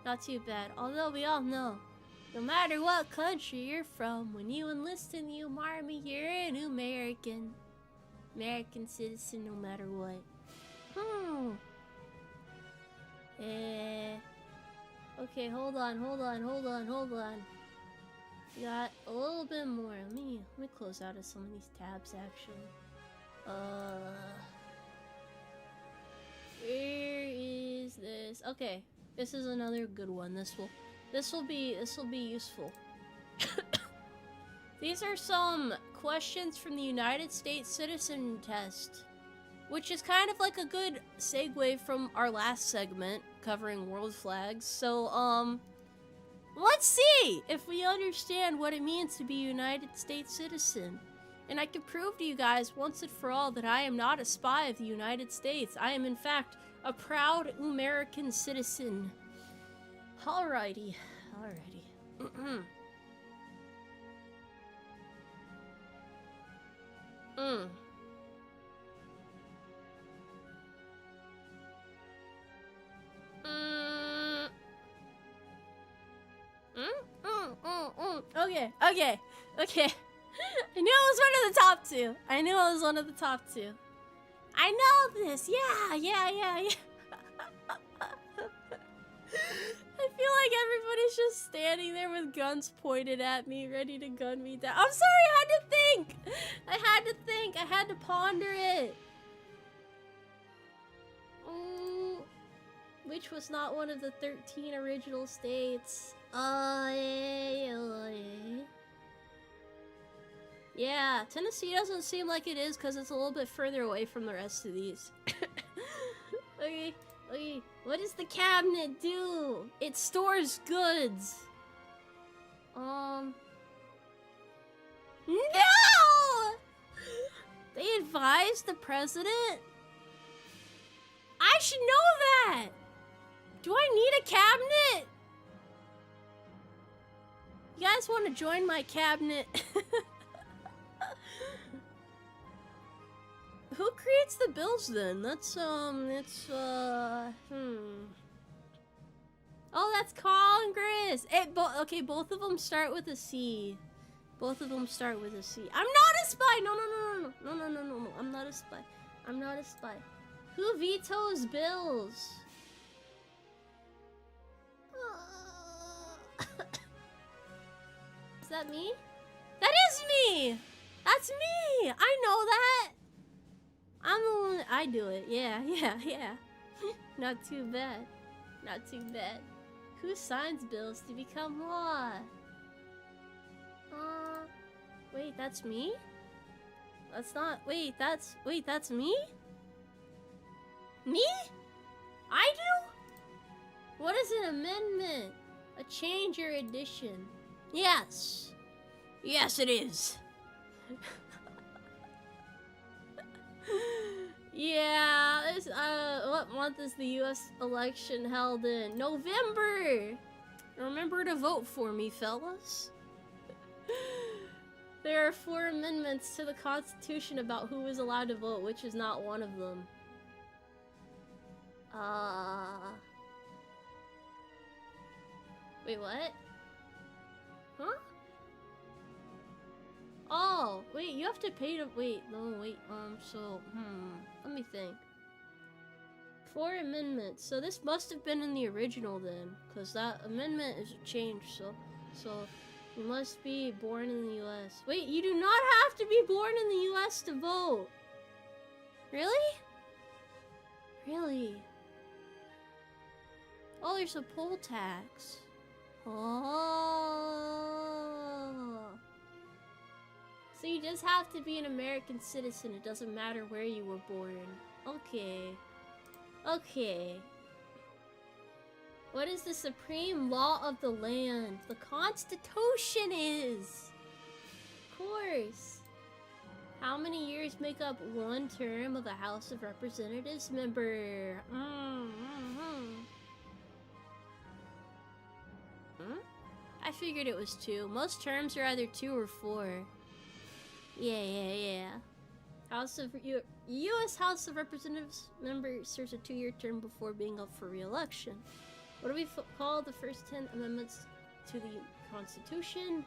Not too bad. Although we all know, no matter what country you're from, when you enlist in the Umarmy, you're an American citizen, no matter what. Okay, hold on. We got a little bit more. Let me close out of some of these tabs actually. Where is this? Okay, this is another good one. This will be useful. These are some questions from the United States Citizen Test, which is kind of like a good segue from our last segment covering world flags. So, let's see if we understand what it means to be a United States citizen. And I can prove to you guys once and for all that I am not a spy of the United States. I am, in fact, a proud American citizen. Alrighty. Okay. I knew it was one of the top two. I know this. Yeah. I feel like everybody's just standing there with guns pointed at me, ready to gun me down. I'm sorry, I had to think. I had to ponder it. Which was not one of the 13 original states. Yeah, Tennessee doesn't seem like it is because it's a little bit further away from the rest of these. Okay. What does the cabinet do? It stores goods. No! They advised the president? I should know that! Do I need a cabinet? You guys want to join my cabinet? Who creates the bills then? That's, Oh, that's Congress! Okay, both of them start with a C. I'm not a spy! No, I'm not a spy. Who vetoes bills? Is that me? That is me! That's me! I know that! I'm the one. I do it. Yeah. Not too bad. Not too bad. Who signs bills to become law? Wait, that's me? That's not. Wait, that's me? Me? I do? What is an amendment? A change or addition? Yes. Yes, it is. Yeah, this, what month is the U.S. election held in? November! Remember to vote for me, fellas. There are 4 amendments to the Constitution about who is allowed to vote, which is not one of them. Wait, what? Huh? Oh, wait, you have to pay to- wait, no, wait, let me think. 4 amendments, so this must have been in the original then, because that amendment is a change, so you must be born in the U.S. Wait, you do not have to be born in the U.S. to vote! Really? Really? Oh, there's a poll tax. Oh. So you just have to be an American citizen. It doesn't matter where you were born. Okay. Okay. What is the supreme law of the land? The Constitution is. Of course. How many years make up 1 term of a House of Representatives member? I figured it was 2. Most terms are either 2 or 4. Yeah. U.S. House of Representatives member serves a 2-year term before being up for re-election. What do we call the first 10 amendments to the Constitution?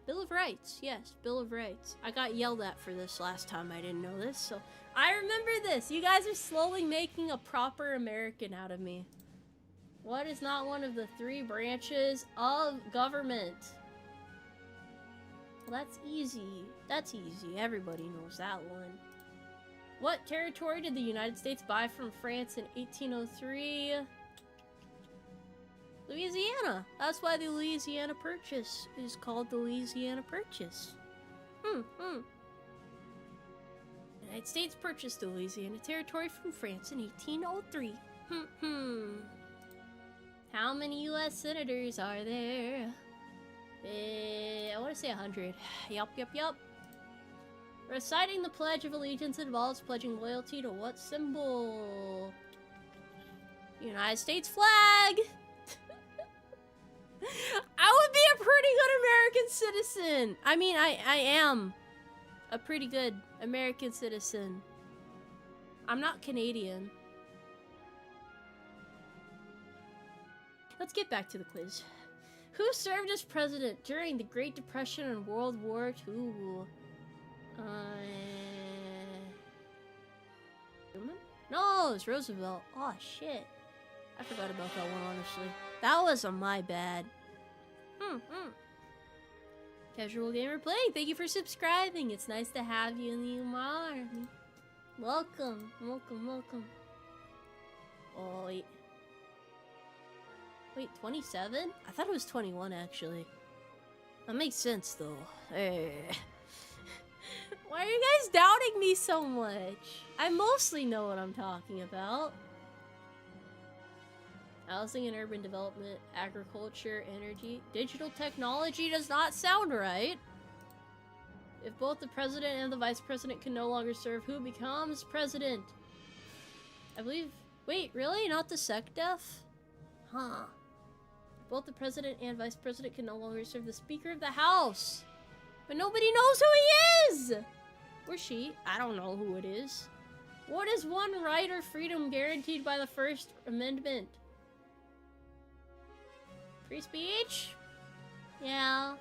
Bill of Rights. Yes, Bill of Rights. I got yelled at for this last time. I didn't know this, so I remember this. You guys are slowly making a proper American out of me. What is not one of the 3 branches of government? Well, that's easy. That's easy. Everybody knows that one. What territory did the United States buy from France in 1803? Louisiana. That's why the Louisiana Purchase is called the Louisiana Purchase. The United States purchased the Louisiana Territory from France in 1803. How many U.S. senators are there? I want to say 100. Yup. Reciting the Pledge of Allegiance involves pledging loyalty to what symbol? United States flag! I would be a pretty good American citizen! I mean, I am a pretty good American citizen. I'm not Canadian. Let's get back to the quiz. Who served as president during the Great Depression and World War II? Truman? No, it was Roosevelt. Oh, shit. I forgot about that one, honestly. That was on my bad. Casual Gamer Playing, thank you for subscribing. It's nice to have you in the UmARTi. Welcome. Oh, wait. Wait, 27? I thought it was 21, actually. That makes sense, though. Why are you guys doubting me so much? I mostly know what I'm talking about. Housing and urban development, agriculture, energy. Digital technology does not sound right. If both the president and the vice president can no longer serve, who becomes president? I believe... Wait, really? Not the SecDef? Huh. Both the president and vice president can no longer serve the Speaker of the House. But nobody knows who he is! Or she. I don't know who it is. What is one right or freedom guaranteed by the First Amendment? Free speech? Yeah.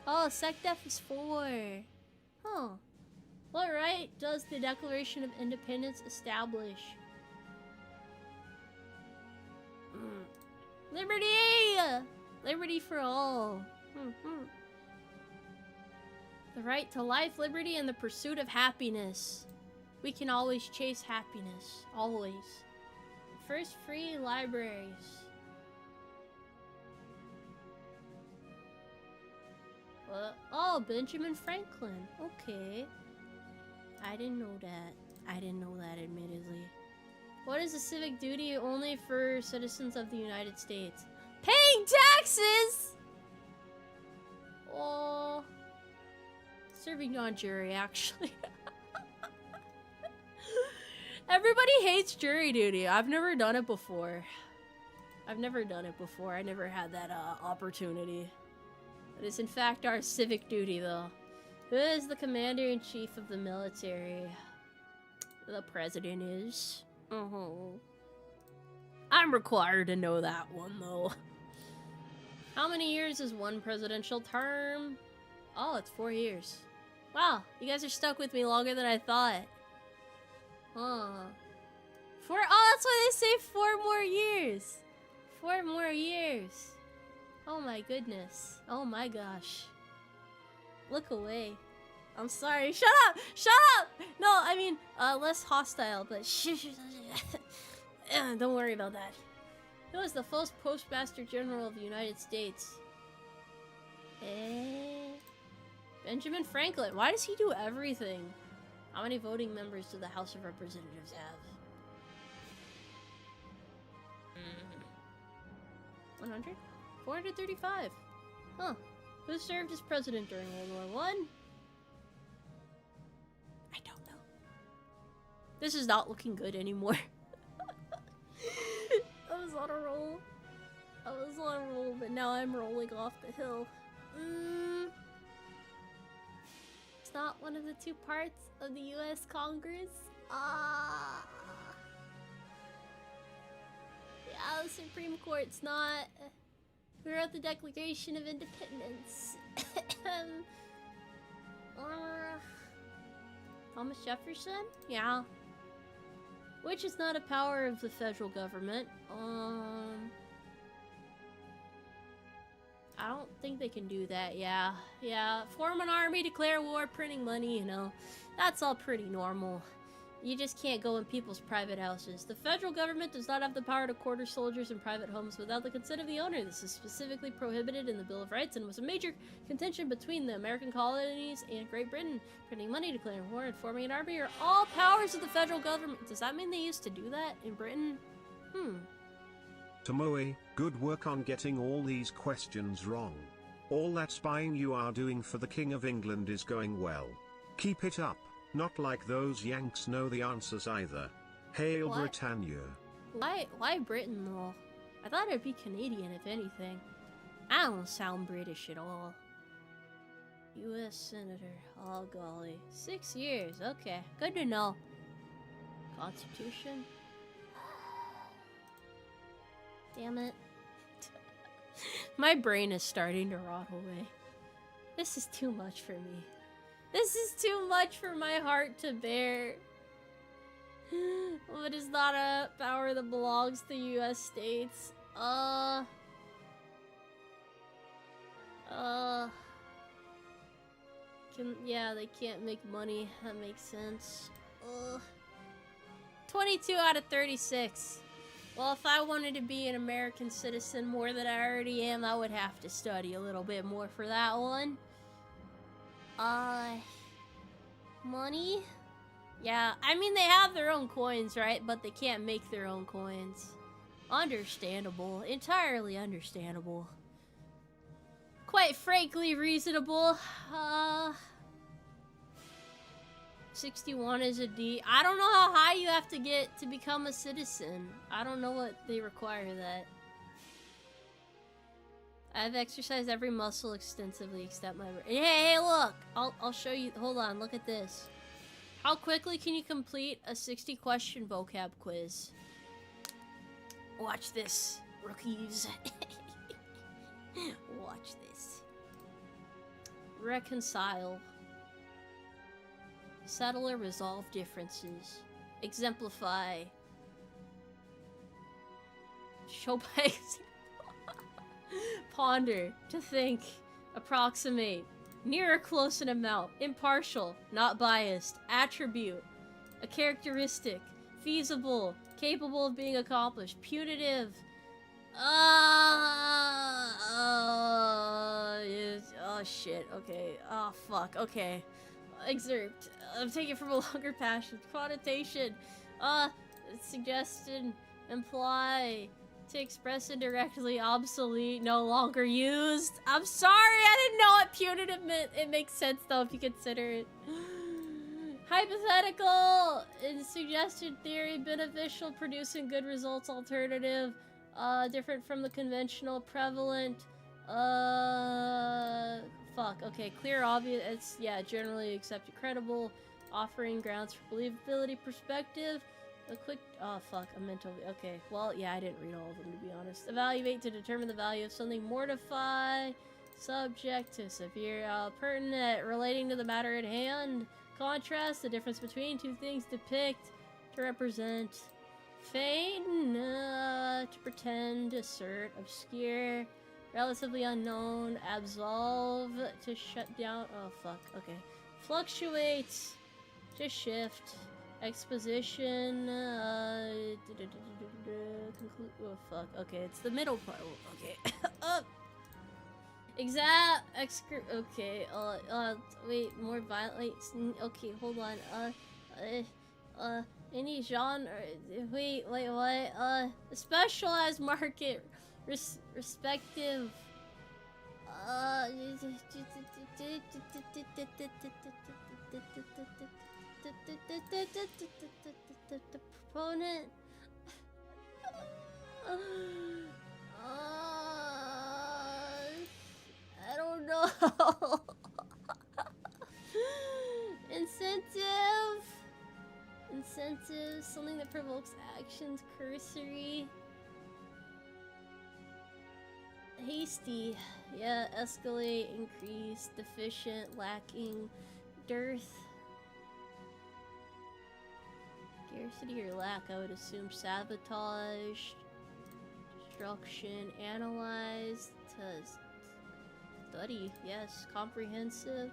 Oh, SecDef is 4. Huh. What right does the Declaration of Independence establish? Liberty! Liberty for all. The right to life, liberty, and the pursuit of happiness. We can always chase happiness. Always. First, free libraries. Oh, Benjamin Franklin. Okay. I didn't know that. I didn't know that, admittedly. What is a civic duty only for citizens of the United States? Paying taxes! Oh. Serving on jury, actually. Everybody hates jury duty. I've never done it before. I never had that opportunity. It is in fact our civic duty, though. Who is the commander-in-chief of the military? The president is. I'm required to know that one, though. How many years is one presidential term? Oh, it's 4 years. Wow, you guys are stuck with me longer than I thought. Huh. Oh, that's why they say 4 more years. 4 more years. Oh my goodness. Oh my gosh. Look away. I'm sorry. Shut up! Shut up! No, I mean, less hostile, but don't worry about that. Who was the first Postmaster General of the United States? Benjamin Franklin. Why does he do everything? How many voting members do the House of Representatives have? 100? 435. Huh. Who served as president during World War I? I don't know. This is not looking good anymore. I was on a roll. But now I'm rolling off the hill. It's not one of the 2 parts of the U.S. Congress. Yeah, the Supreme Court's not. Who wrote the Declaration of Independence? Thomas Jefferson? Yeah. Which is not a power of the federal government. I don't think they can do that, yeah. Yeah, form an army, declare war, printing money, you know. That's all pretty normal. You just can't go in people's private houses. The federal government does not have the power to quarter soldiers in private homes without the consent of the owner. This is specifically prohibited in the Bill of Rights and was a major contention between the American colonies and Great Britain. Printing money, declaring war, and forming an army are all powers of the federal government. Does that mean they used to do that in Britain? Tomoe, good work on getting all these questions wrong. All that spying you are doing for the King of England is going well. Keep it up. Not like those Yanks know the answers either. Hail What? Britannia. Why Britain, though? I thought it'd be Canadian, if anything. I don't sound British at all. U.S. Senator. Oh, golly. 6 years. Okay. Good to know. Constitution. Damn it. My brain is starting to rot away. This is too much for me. This is too much for my heart to bear. Well, it is not a power that belongs to U.S. states. Yeah, they can't make money. That makes sense. 22 out of 36. Well, if I wanted to be an American citizen more than I already am, I would have to study a little bit more for that one. Money? Yeah, I mean, they have their own coins, right? But they can't make their own coins. Understandable. Entirely understandable. Quite frankly, reasonable. 61 is a D. I don't know how high you have to get to become a citizen. I don't know what they require that. I've exercised every muscle extensively except my... Hey, look! I'll show you. Hold on, look at this. How quickly can you complete a 60-question vocab quiz? Watch this, rookies. Watch this. Reconcile. Settle or resolve differences. Exemplify. Show by example. Ponder. To think. Approximate. Near or close in amount. Impartial. Not biased. Attribute. A characteristic. Feasible. Capable of being accomplished. Punitive. Oh shit. Okay. Oh fuck. Okay. Excerpt. I'm taking from a longer passage. Connotation. Suggestion. Imply. To express indirectly. Obsolete. No longer used. I'm sorry. I didn't know what punitive meant. It makes sense though if you consider it. Hypothetical. In suggestion theory. Beneficial. Producing good results. Alternative. Different from the conventional. Prevalent. Fuck. Okay, clear, obvious. It's, yeah, generally accepted, credible. Offering grounds for believability. Perspective. A quick. Oh, fuck. A mental. Okay, well, yeah, I didn't read all of them, to be honest. Evaluate to determine the value of something. Mortify. Subject to severe. Pertinent. Relating to the matter at hand. Contrast. The difference between two things. Depict. To represent. Feign, to pretend, assert, obscure, relatively unknown, absolve, to shut down, oh fuck, okay. Fluctuate, to shift, exposition, conclude, oh fuck, okay, it's the middle part, oh, okay. Okay, wait, more violent, okay, hold on, any genre, wait, what, specialized market, respective, proponent, I don't know, incentive, something that provokes actions, cursory, hasty, yeah, escalate, increase, deficient, lacking, dearth, scarcity or lack, I would assume, sabotage, destruction, analyze, to study, yes, comprehensive,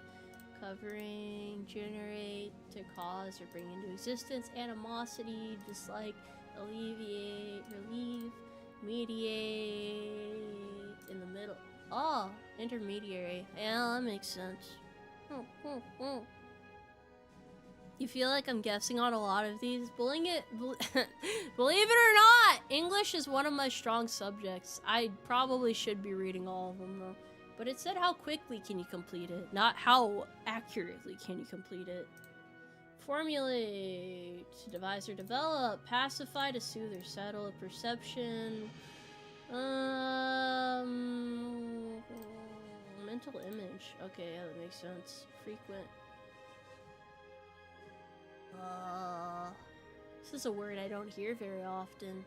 covering, generate, to cause or bring into existence, animosity, dislike, alleviate, relieve, mediate, in the middle. Oh, intermediary. Yeah, that makes sense. You feel like I'm guessing on a lot of these? Believe it or not, English is one of my strong subjects. I probably should be reading all of them though. But it said how quickly can you complete it, not how accurately can you complete it. Formulate, to devise or develop, pacify, to soothe or settle, a perception, mental image, okay, yeah, that makes sense, frequent, this is a word I don't hear very often,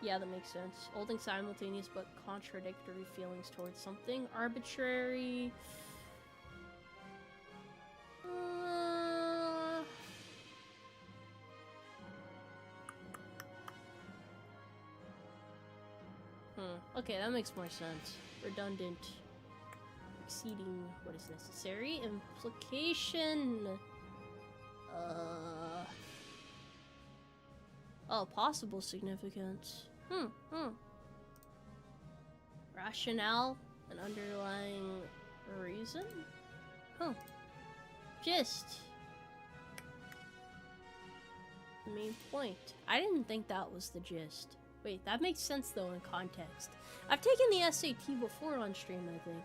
yeah, that makes sense. Holding simultaneous but contradictory feelings towards something. Arbitrary. Okay, that makes more sense. Redundant. Exceeding what is necessary. Implication. Oh, possible significance. Rationale, an underlying reason? Gist. The main point. I didn't think that was the gist. Wait, that makes sense though in context. I've taken the SAT before on stream, I think.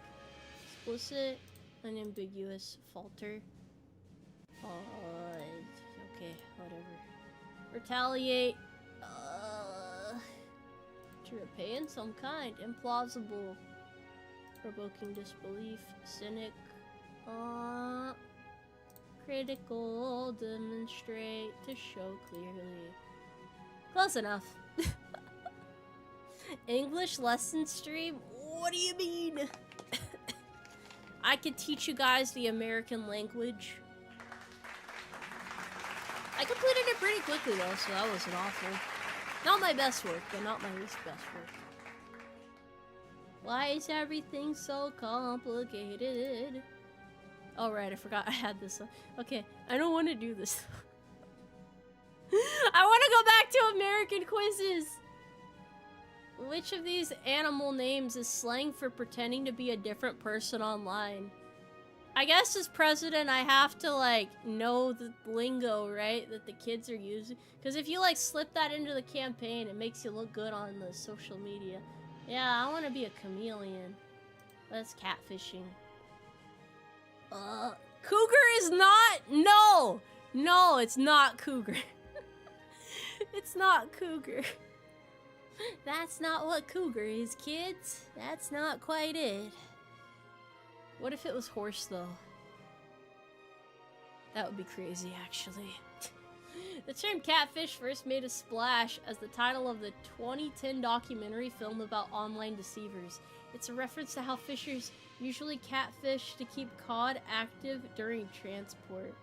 Explicit, unambiguous, falter. Okay, whatever. Retaliate. To repay in some kind. Implausible. Provoking disbelief. Cynic. Critical. Demonstrate. To show clearly. Close enough. English lesson stream? What do you mean? I could teach you guys the American language. I completed it pretty quickly though, so that wasn't awful. Not my best work, but not my least best work. Why is everything so complicated? Oh right, I forgot I had this. Okay, I don't want to do this. I want to go back to American quizzes. Which of these animal names is slang for pretending to be a different person online? I guess as president, I have to, like, know the lingo, right? That the kids are using. Because if you, like, slip that into the campaign, it makes you look good on the social media. Yeah, I want to be a chameleon. That's catfishing. Cougar is not... No! No, it's not cougar. It's not cougar. That's not what cougar is, kids. That's not quite it. What if it was horse, though? That would be crazy, actually. The term catfish first made a splash as the title of the 2010 documentary film about online deceivers. It's a reference to how fishers usually catfish to keep cod active during transport.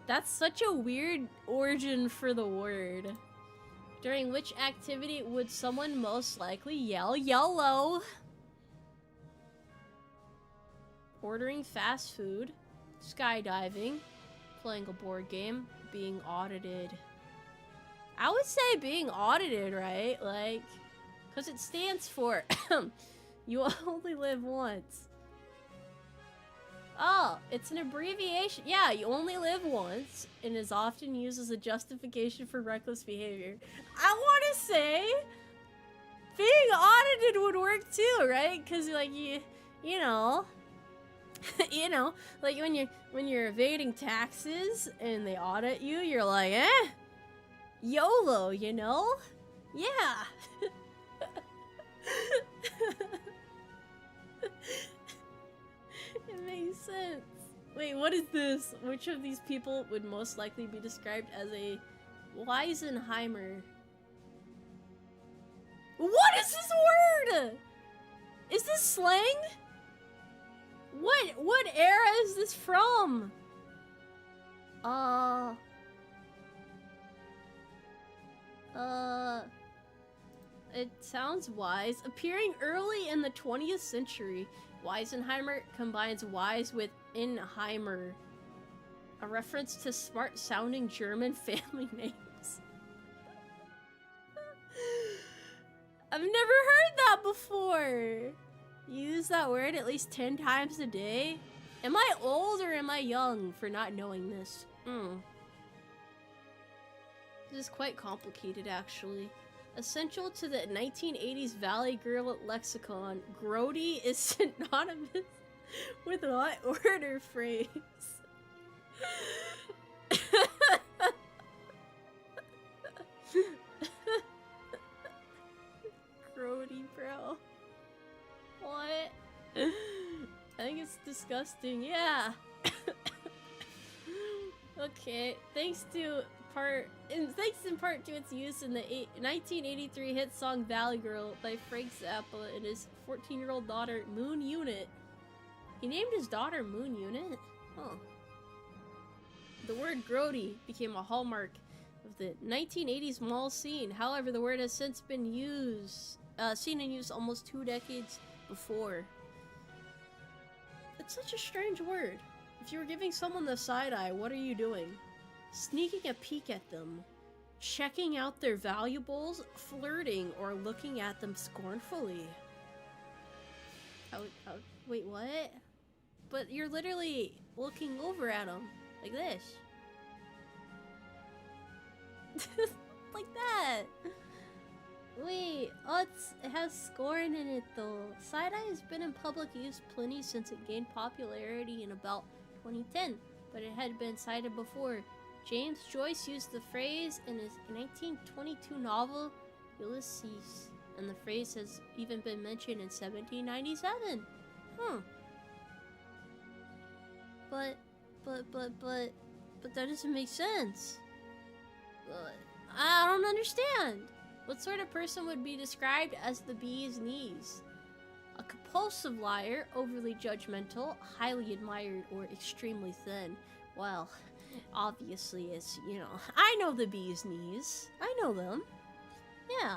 That's such a weird origin for the word. During which activity would someone most likely yell YOLO? Ordering fast food, skydiving, playing a board game, being audited. I would say being audited, right? Like, because it stands for you only live once. Oh, it's an abbreviation. Yeah, you only live once and is often used as a justification for reckless behavior. I want to say being audited would work too, right? Because like you know, you know, like when you're evading taxes and they audit you, you're like, YOLO, you know? Yeah. It makes sense. Wait, what is this? Which of these people would most likely be described as a Weisenheimer? What is this word? Is this slang? What era is this from? It sounds wise. Appearing early in the 20th century, Weisenheimer combines wise with Inheimer, a reference to smart-sounding German family names. I've never heard that before. You use that word at least 10 times a day? Am I old or am I young for not knowing this? This is quite complicated, actually. Essential to the 1980s Valley Girl lexicon, grody is synonymous with what word or phrase? Grody, bro. What? I think it's disgusting. Yeah. Okay. Thanks in part to its use in the 1983 hit song Valley Girl by Frank Zappa and his 14-year-old daughter Moon Unit. He named his daughter Moon Unit? Huh. The word grody became a hallmark of the 1980s mall scene. However, the word has since been seen in use almost 2 decades before. It's such a strange word. If you were giving someone the side eye, what are you doing? Sneaking a peek at them, checking out their valuables, flirting, or looking at them scornfully. Wait, what? But you're literally looking over at them, like this. Like that. Wait, it has scorn in it though. Side-eye has been in public use plenty since it gained popularity in about 2010, but it had been cited before. James Joyce used the phrase in his 1922 novel Ulysses, and the phrase has even been mentioned in 1797. But that doesn't make sense. I don't understand. What sort of person would be described as the bee's knees? A compulsive liar, overly judgmental, highly admired, or extremely thin. Well, Obviously, it's, I know the bee's knees. I know them. Yeah.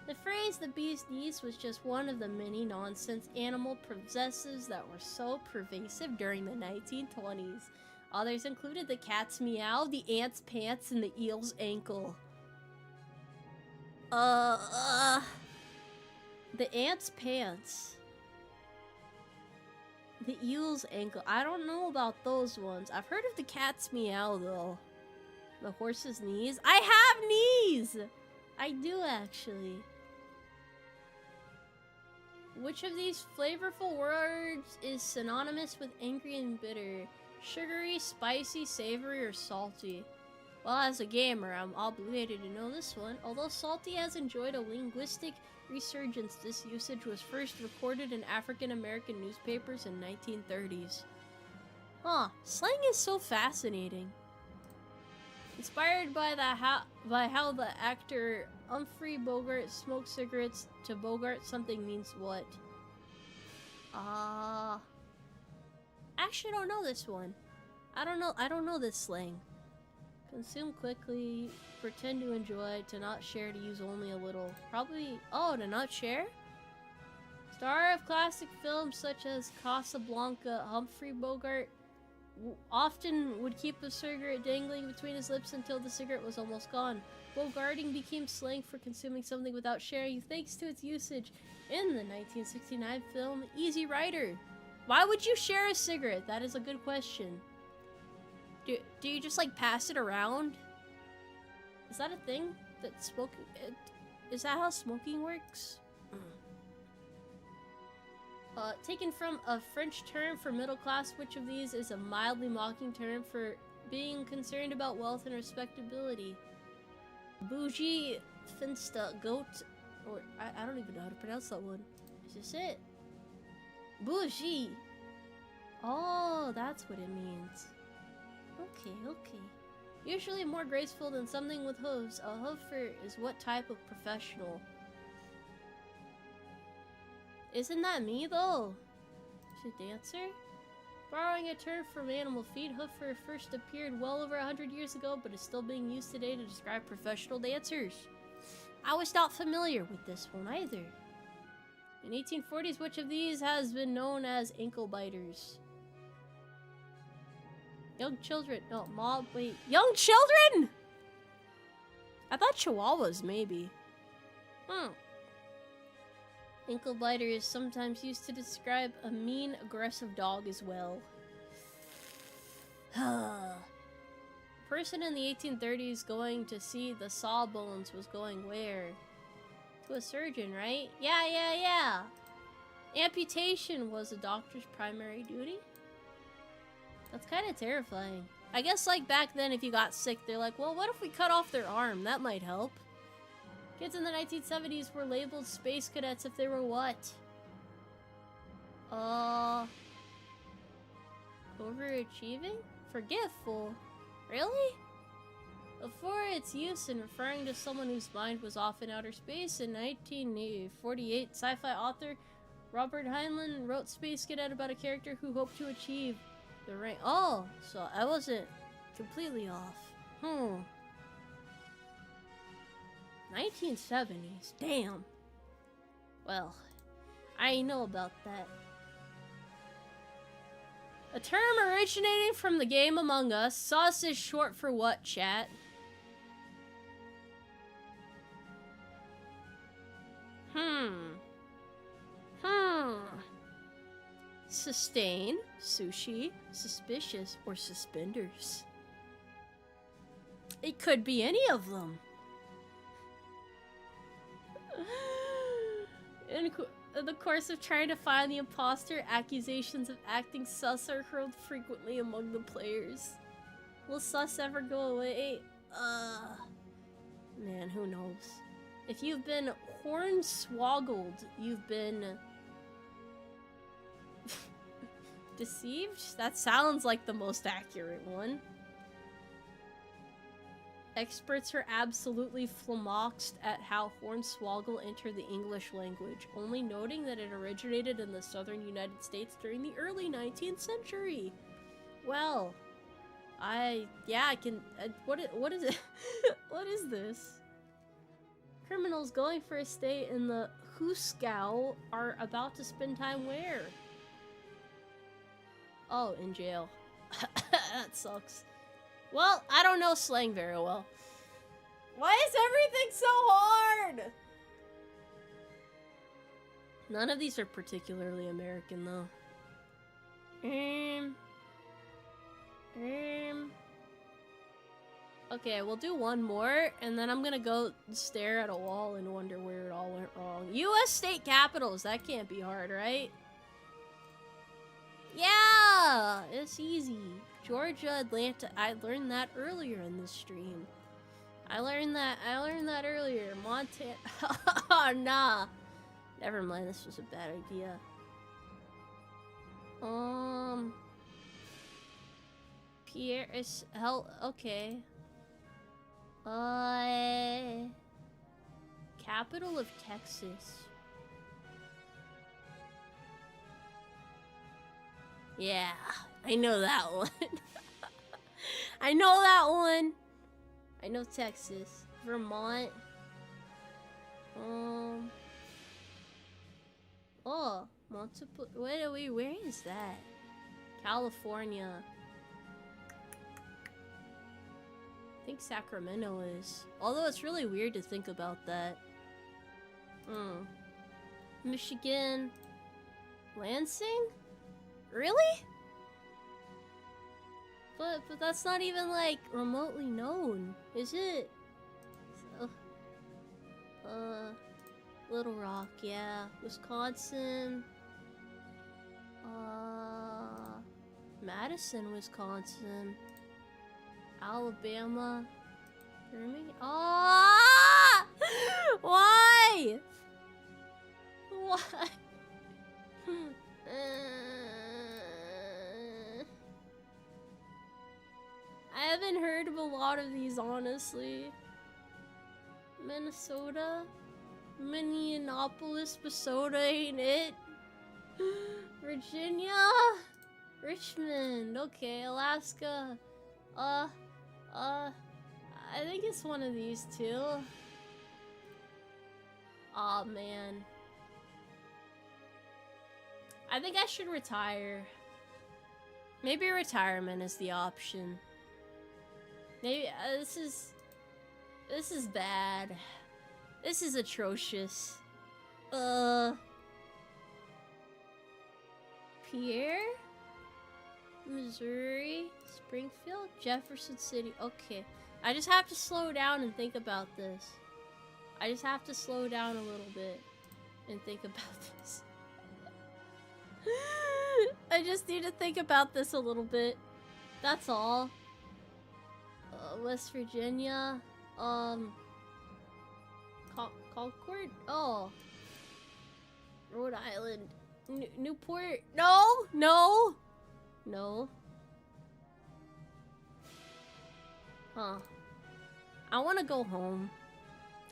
The phrase the bee's knees was just one of the many nonsense animal possessives that were so pervasive during the 1920s. Others included the cat's meow, the ant's pants, and the eel's ankle. The ant's pants. The eel's ankle. I don't know about those ones. I've heard of the cat's meow, though. The horse's knees. I have knees! I do, actually. Which of these flavorful words is synonymous with angry and bitter? Sugary, spicy, savory, or salty? Well, as a gamer, I'm obligated to know this one. Although salty has enjoyed a linguistic resurgence, this usage was first recorded in African American newspapers in 1930s. Huh, slang is so fascinating. Inspired by how the actor Humphrey Bogart smoked cigarettes, to Bogart something means what? Actually don't know this one. I don't know this slang. Consume quickly, pretend to enjoy, to not share, to use only a little. Probably, to not share? Star of classic films such as Casablanca, Humphrey Bogart often would keep a cigarette dangling between his lips until the cigarette was almost gone. Bogarting became slang for consuming something without sharing thanks to its usage in the 1969 film Easy Rider. Why would you share a cigarette? That is a good question. Do you just like pass it around? Is that a thing? Is that how smoking works? Taken from a French term for middle class, which of these is a mildly mocking term for being concerned about wealth and respectability? Bougie, finsta, goat, or I don't even know how to pronounce that one. Is this it? Bougie. Oh, that's what it means. Okay. Usually more graceful than something with hooves. A hoofer is what type of professional? Isn't that me, though? Is a dancer? Borrowing a term from animal feet, hoofer first appeared well over 100 years ago, but is still being used today to describe professional dancers. I was not familiar with this one either. In 1840s, which of these has been known as ankle biters? Young children. No, mob. Wait. Young children?! I thought chihuahuas, maybe. Ankle biter is sometimes used to describe a mean, aggressive dog as well. Person in the 1830s going to see the sawbones was going where? To a surgeon, right? Yeah. Amputation was a doctor's primary duty? That's kind of terrifying. I guess, like, back then, if you got sick, they're like, well, what if we cut off their arm? That might help. Kids in the 1970s were labeled space cadets if they were what? Overachieving? Forgetful? Really? Before its use in referring to someone whose mind was off in outer space, in 1948, sci-fi author Robert Heinlein wrote Space Cadet about a character who hoped to achieve the rank. Oh, so I wasn't completely off. 1970s. Damn. Well, I know about that. A term originating from the game Among Us. Sauce is short for what, chat? Sustain, sushi, suspicious, or suspenders. It could be any of them. In the course of trying to find the imposter, accusations of acting sus are hurled frequently among the players. Will sus ever go away? Man, who knows? If you've been hornswoggled, you've been deceived? That sounds like the most accurate one. Experts are absolutely flummoxed at how hornswoggle entered the English language, only noting that it originated in the southern United States during the early 19th century. Well, Yeah, I can. What is it? What is this? Criminals going for a stay in the Huskow are about to spend time where? Oh, in jail. That sucks. Well, I don't know slang very well. Why is everything so hard? None of these are particularly American, though. Okay, we'll do one more, and then I'm gonna go stare at a wall and wonder where it all went wrong. U.S. state capitals, that can't be hard, right? Yeah, it's easy. Georgia, Atlanta, I learned that earlier in this stream. I learned that earlier. Montana, oh, nah. Never mind, this was a bad idea. Pierre is hell. Okay. Capital of Texas. Yeah, I know that one. I know that one. I know Texas. Vermont. Oh, multiple. Wait, where is that? California. I think Sacramento is. Although it's really weird to think about that. Michigan. Lansing? Really? But that's not even, like, remotely known, is it? So, Little Rock, yeah. Wisconsin. Madison, Wisconsin. Alabama. Birmingham. Ah! Why? Why? I haven't heard of a lot of these, honestly. Minnesota? Minneapolis, Minnesota ain't it? Virginia? Richmond, okay, Alaska. I think it's one of these two. Aw, man. I think I should retire. Maybe retirement is the option. Maybe, this is bad. This is atrocious. Pierre? Missouri? Springfield? Jefferson City. Okay. I just have to slow down and think about this. I just have to slow down a little bit and think about this. I just need to think about this a little bit. That's all. West Virginia. Concord? Oh. Rhode Island. Newport? No! No! No. Huh. I wanna go home.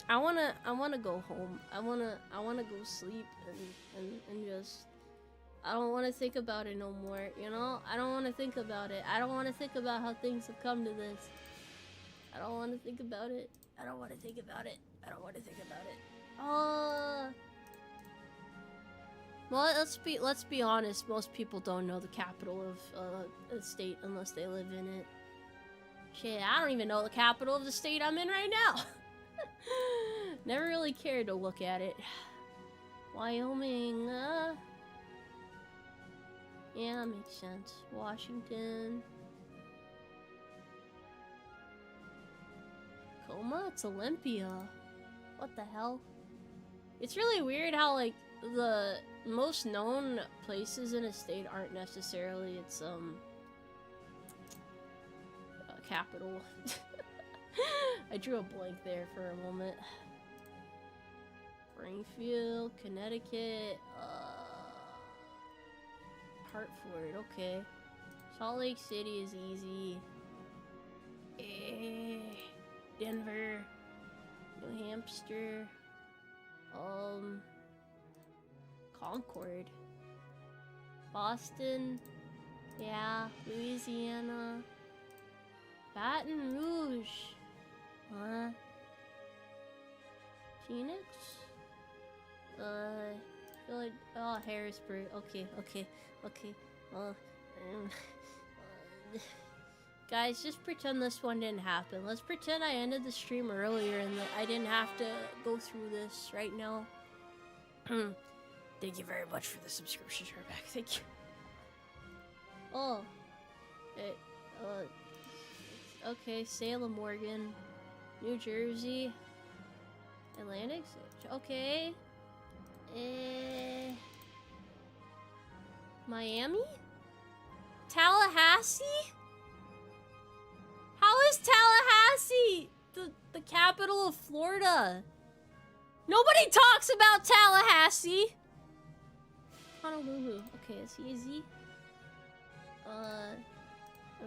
I wanna go home. I wanna go sleep and just... I don't wanna think about it no more, you know? I don't wanna think about it. I don't wanna think about how things have come to this. I don't wanna think about it. I don't wanna think about it. I don't wanna think about it. Well, let's be honest. Most people don't know the capital of a state unless they live in it. Shit, I don't even know the capital of the state I'm in right now. Never really cared to look at it. Wyoming, yeah, makes sense. Washington. Tacoma? It's Olympia. What the hell? It's really weird how, like, the most known places in a state aren't necessarily its, capital. I drew a blank there for a moment. Springfield, Connecticut, Hartford, okay. Salt Lake City is easy. Denver, New Hampshire, Concord, Boston, yeah, Louisiana, Baton Rouge. Phoenix? Oh, Harrisburg. Okay. Guys, just pretend this one didn't happen. Let's pretend I ended the stream earlier and that I didn't have to go through this right now. Thank you very much for the subscription, Turback. Thank you. Oh. Okay, Salem, Oregon. New Jersey. Atlantic? Okay. Miami? Tallahassee? How is Tallahassee the capital of Florida? Nobody talks about Tallahassee! Honolulu. Okay, it's easy.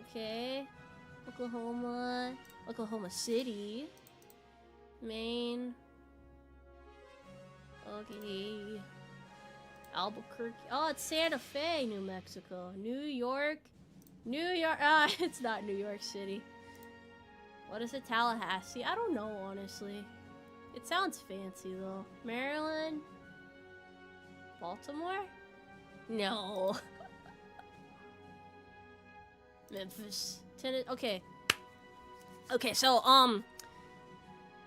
Okay. Oklahoma City. Maine. Okay. Albuquerque. Oh, it's Santa Fe, New Mexico. New York. It's not New York City. What is it? Tallahassee? I don't know, honestly. It sounds fancy, though. Maryland? Baltimore? No. Memphis. Tennessee. Okay, so,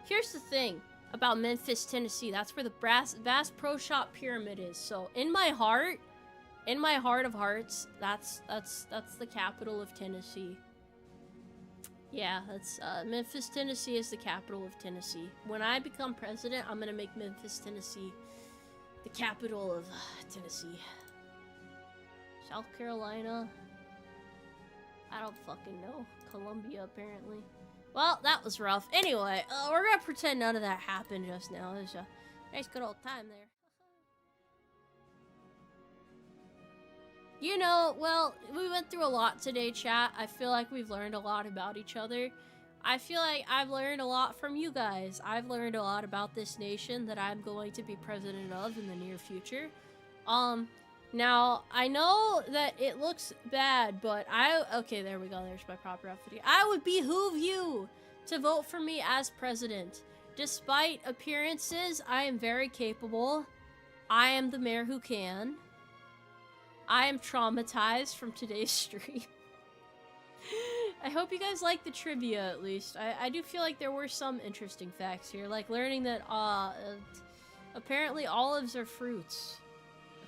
here's the thing about Memphis, Tennessee. That's where the Bass Pro Shop Pyramid is. So, in my heart of hearts, that's the capital of Tennessee. Yeah, that's, Memphis, Tennessee is the capital of Tennessee. When I become president, I'm gonna make Memphis, Tennessee the capital of Tennessee. South Carolina. I don't fucking know. Columbia, apparently. Well, that was rough. Anyway, we're gonna pretend none of that happened just now. There's a nice good old time there. You know, well, we went through a lot today, chat. I feel like we've learned a lot about each other. I feel like I've learned a lot from you guys. I've learned a lot about this nation that I'm going to be president of in the near future. Now, I know that it looks bad, but okay, there we go. There's my proper outfit. I would behoove you to vote for me as president. Despite appearances, I am very capable. I am the mayor who can. I am traumatized from today's stream. I hope you guys like the trivia, at least. I do feel like there were some interesting facts here, like learning that, apparently olives are fruits.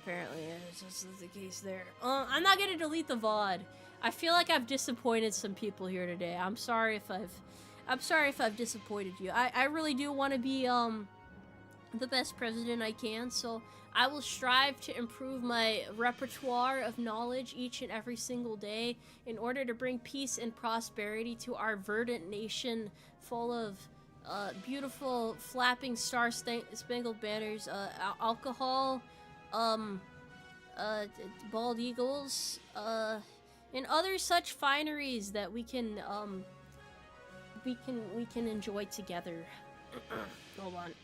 Apparently, this is the case there. I'm not gonna delete the VOD. I feel like I've disappointed some people here today. I'm sorry if I've disappointed you. I really do want to be, the best president I can, so I will strive to improve my repertoire of knowledge each and every single day in order to bring peace and prosperity to our verdant nation full of beautiful flapping star-spangled banners, alcohol, bald eagles, and other such fineries that we can enjoy together. Hold on.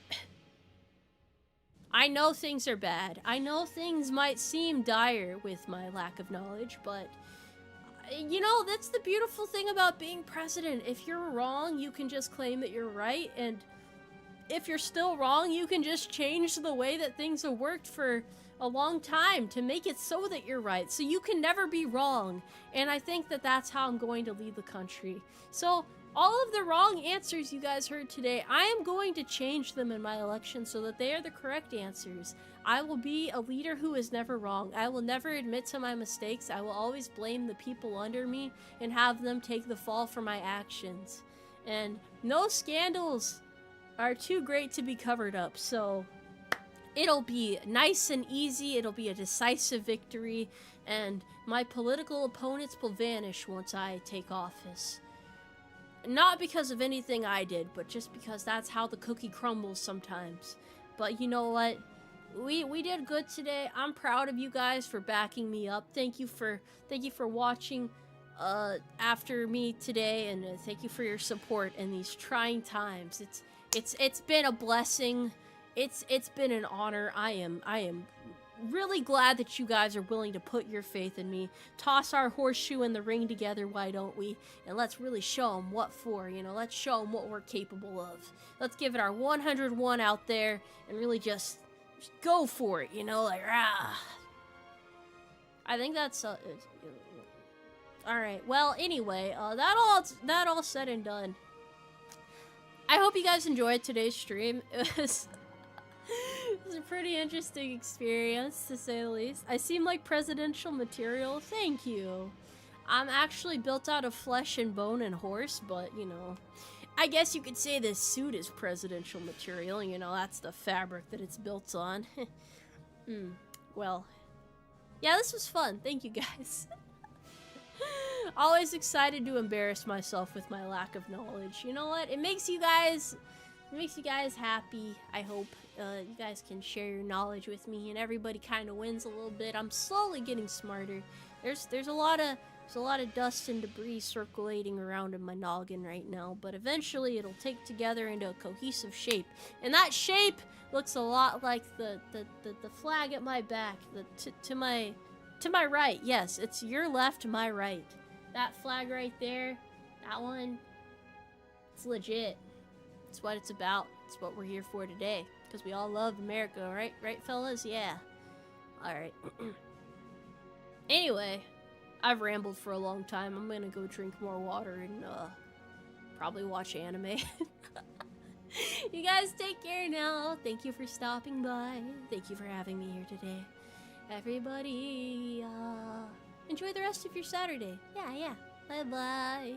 I know things are bad. I know things might seem dire with my lack of knowledge, but you know, that's the beautiful thing about being president. If you're wrong, you can just claim that you're right, and if you're still wrong, you can just change the way that things have worked for a long time to make it so that you're right, so you can never be wrong. And I think that that's how I'm going to lead the country. So all of the wrong answers you guys heard today, I am going to change them in my election so that they are the correct answers. I will be a leader who is never wrong. I will never admit to my mistakes. I will always blame the people under me and have them take the fall for my actions. And no scandals are too great to be covered up, so it'll be nice and easy. It'll be a decisive victory, and my political opponents will vanish once I take office. Not because of anything I did, but just because that's how the cookie crumbles sometimes. But you know what? We did good today. I'm proud of you guys for backing me up. Thank you for watching after me today, and thank you for your support in these trying times. It's been a blessing. It's been an honor. I am really glad that you guys are willing to put your faith in me. Toss our horseshoe in the ring together, why don't we? And let's really show them what for, you know? Let's show them what we're capable of. Let's give it our 101 out there and really just go for it, you know? Like, rah. I think that's... Alright, well, anyway, that all said and done. I hope you guys enjoyed today's stream. It was a pretty interesting experience, to say the least. I seem like presidential material. Thank you. I'm actually built out of flesh and bone and horse, but, you know, I guess you could say this suit is presidential material. You know, that's the fabric that it's built on. Well, yeah, this was fun. Thank you, guys. Always excited to embarrass myself with my lack of knowledge. You know what? It makes you guys happy. I hope you guys can share your knowledge with me, and everybody kind of wins a little bit. I'm slowly getting smarter. There's a lot of dust and debris circulating around in my noggin right now, but eventually it'll take together into a cohesive shape, and that shape looks a lot like the flag at my back. To my right. Yes, it's your left, my right. That flag right there, that one, it's legit. It's what it's about. It's what we're here for today. Because we all love America, right? Right, fellas? Yeah. Alright. Anyway, I've rambled for a long time. I'm gonna go drink more water and, probably watch anime. You guys take care now. Thank you for stopping by. Thank you for having me here today. Everybody, enjoy the rest of your Saturday. Yeah. Bye-bye.